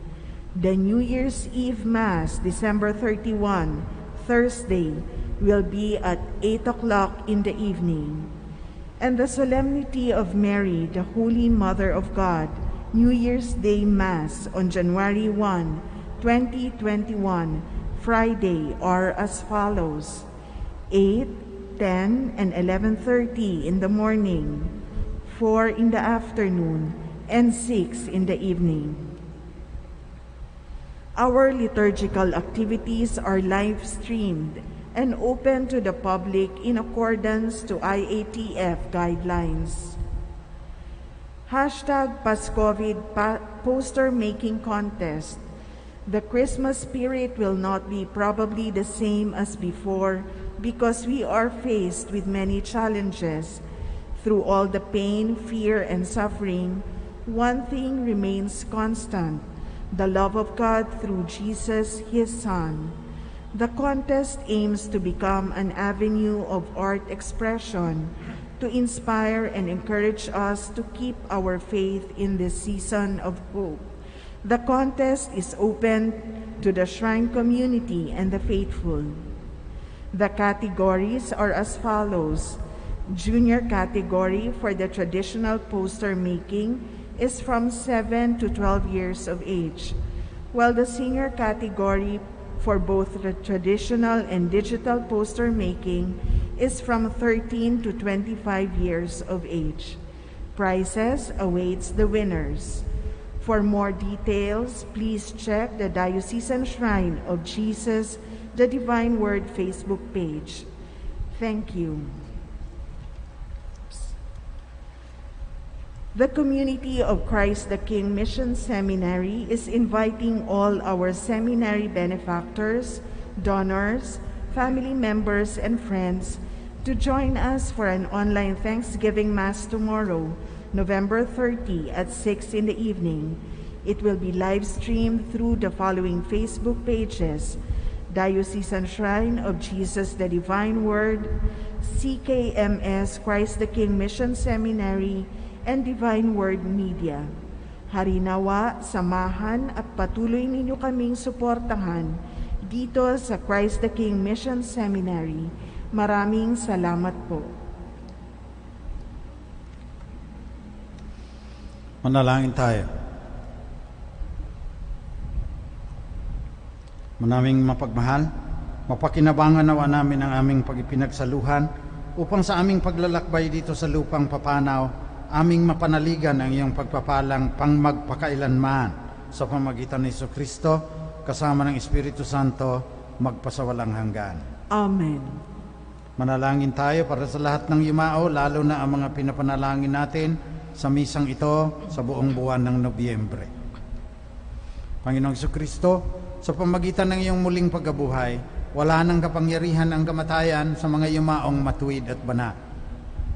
The New Year's Eve Mass, December 31, Thursday, will be at 8 o'clock in the evening. And the Solemnity of Mary, the Holy Mother of God, New Year's Day Mass on January 1, 2021, Friday, are as follows: 8, 10, and 11:30 in the morning, 4 in the afternoon, and 6 in the evening. Our liturgical activities are live-streamed and open to the public in accordance to IATF guidelines. #PasCovid Poster Making Contest. The Christmas spirit will not be probably the same as before because we are faced with many challenges. Through all the pain, fear, and suffering, one thing remains constant: the love of God through Jesus, His Son. The contest aims to become an avenue of art expression to inspire and encourage us to keep our faith in this season of hope. The contest is open to the Shrine community and the faithful. The categories are as follows. Junior category for the traditional poster making is from 7 to 12 years of age, while the senior category for both the traditional and digital poster making is from 13 to 25 years of age. Prizes awaits the winners. For more details, please check the Diocesan Shrine of Jesus the Divine Word Facebook page. Thank you. The Community of Christ the King Mission Seminary is inviting all our seminary benefactors, donors, family members, and friends to join us for an online Thanksgiving Mass tomorrow, November 30 at 6 in the evening. It will be live-streamed through the following Facebook pages: Diocesan Shrine of Jesus the Divine Word, CKMS Christ the King Mission Seminary, and Divine Word Media. Harinawa, samahan at patuloy ninyo kaming suportahan dito sa Christ the King Mission Seminary. Maraming salamat po. Manalangin tayo. Manaming mapagmahal, Mapakinabangan nawa namin ang aming pagipinagsaluhan upang sa aming paglalakbay dito sa lupang papanaw, aming mapanaligan ang iyong pagpapalang pangmagpakailanman sa pamagitan ni Jesucristo kasama ng Espiritu Santo magpasawalang hanggan. Amen. Manalangin tayo para sa lahat ng yumao, lalo na ang mga pinapanalangin natin sa misang ito sa buong buwan ng Nobyembre. Panginoong Jesucristo, sa pamagitan ng iyong muling pagkabuhay, wala nang kapangyarihan ang kamatayan sa mga yumaong matuwid at banal.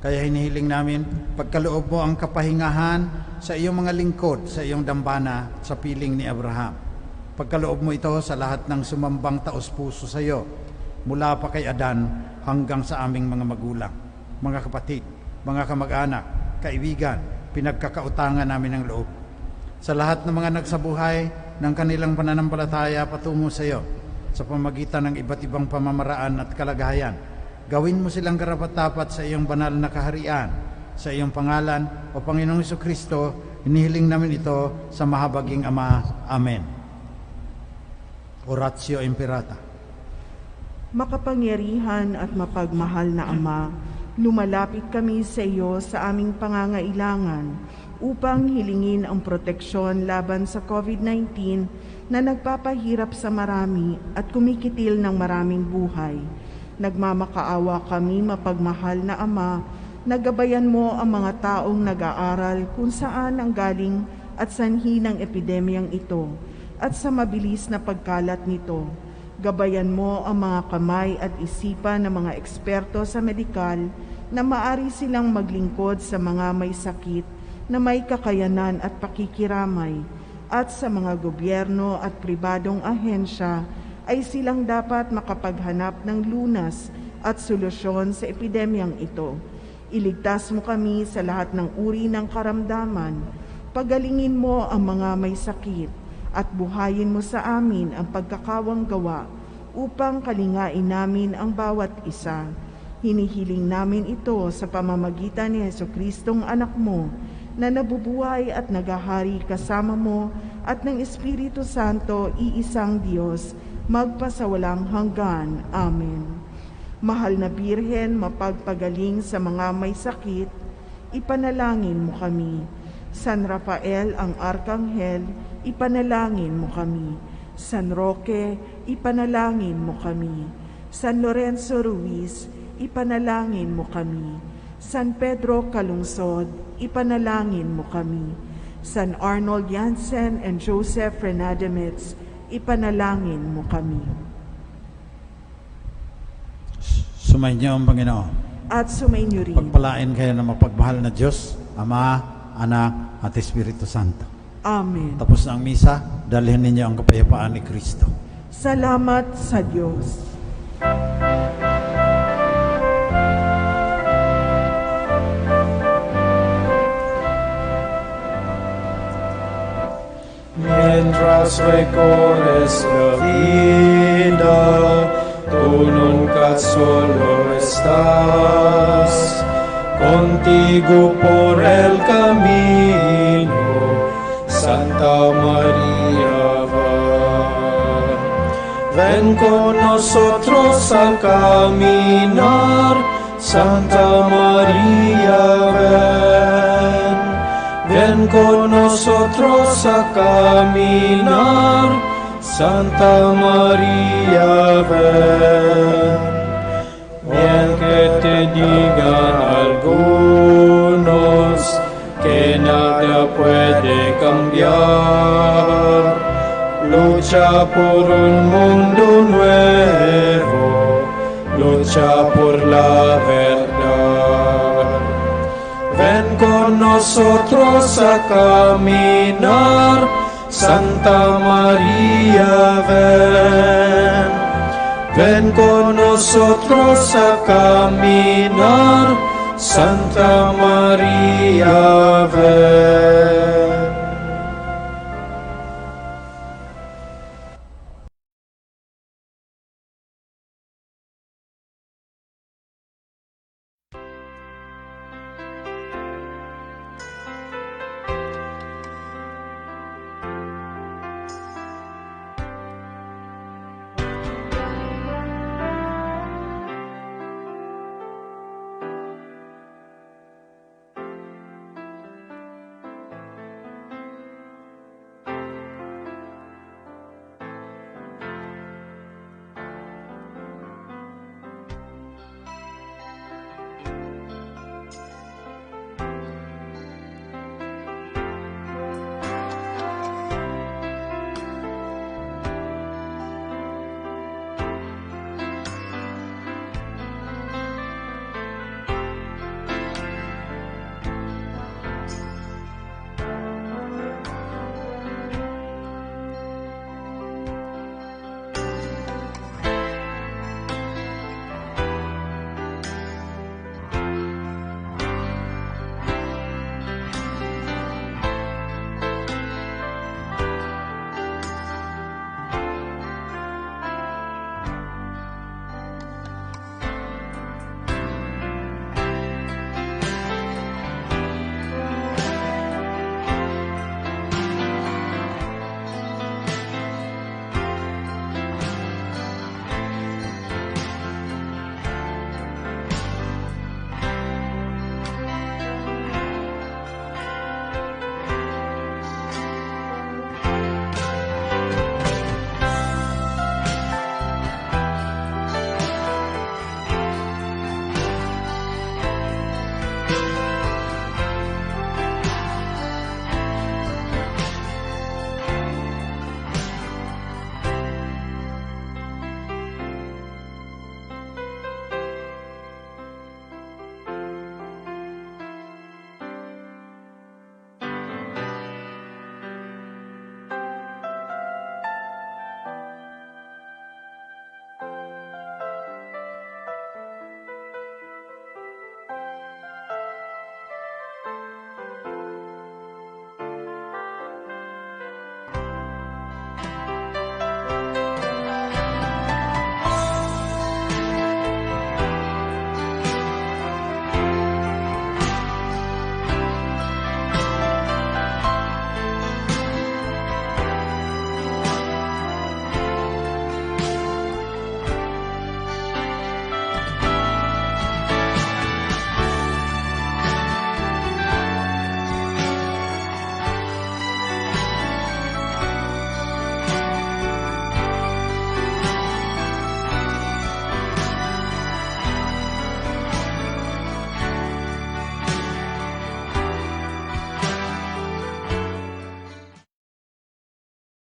Kaya hinihiling namin, pagkaloob mo ang kapahingahan sa iyong mga lingkod, sa iyong dambana, sa piling ni Abraham. Pagkaloob mo ito sa lahat ng sumambang taos-puso sa iyo, mula pa kay Adan hanggang sa aming mga magulang, mga kapatid, mga kamag-anak, kaibigan, pinagkakautangan namin ng loob. Sa lahat ng mga nagsabuhay ng kanilang pananampalataya patungo sa iyo, sa pamagitan ng iba't ibang pamamaraan at kalagayan, gawin mo silang karapat-dapat sa iyong banal na kaharian, sa iyong pangalan, o Panginoong Jesucristo, hinihiling namin ito sa mahabaging Ama. Amen. Oratio Imperata. Makapangyarihan at mapagmahal na Ama, lumalapit kami sa iyo sa aming pangangailangan upang hilingin ang proteksyon laban sa COVID-19 na nagpapahirap sa marami at kumikitil ng maraming buhay. Nagmamakaawa kami, mapagmahal na Ama, nagabayan mo ang mga taong nag-aaral kung saan ang galing at sanhi ng epidemyang ito at sa mabilis na pagkalat nito. Gabayan mo ang mga kamay at isipan ng mga eksperto sa medikal na maari silang maglingkod sa mga may sakit na may kakayanan at pakikiramay, at sa mga gobyerno at pribadong ahensya ay silang dapat makapaghanap ng lunas at solusyon sa epidemyang ito. Iligtas mo kami sa lahat ng uri ng karamdaman, pagalingin mo ang mga may sakit, at buhayin mo sa amin ang pagkakawang gawa upang kalingain namin ang bawat isa. Hinihiling namin ito sa pamamagitan ni Jesucristong anak mo, na nabubuhay at nagahari kasama mo at ng Espiritu Santo, iisang Diyos, magpasawalang hanggan. Amen. Mahal na Birhen, mapagpagaling sa mga may sakit, ipanalangin mo kami. San Rafael ang Arkanghel, ipanalangin mo kami. San Roque, ipanalangin mo kami. San Lorenzo Ruiz, ipanalangin mo kami. San Pedro Calungsod, ipanalangin mo kami. San Arnold Jansen and Joseph Renademetz, ipanalangin mo kami. Sumainyo ang Panginoon. At sumainyo rin. Pagpalain kayo ng mapagmahal na Diyos, Ama, Anak, at Espiritu Santo. Amen. Tapos na ang misa, dalhin ninyo ang kapayapaan ni Kristo. Salamat sa Diyos. Mientras recorres la vida, tú nunca solo estás. Contigo por el camino, Santa María va. Ven con nosotros a caminar, Santa María, ven. Ven con nosotros a caminar, Santa María, ven. Bien que te digan algunos que nada puede cambiar, lucha por un mundo nuevo, lucha por la verdad. Ven con nosotros a caminar, Santa María, ven. Ven con nosotros a caminar, Santa María, ven.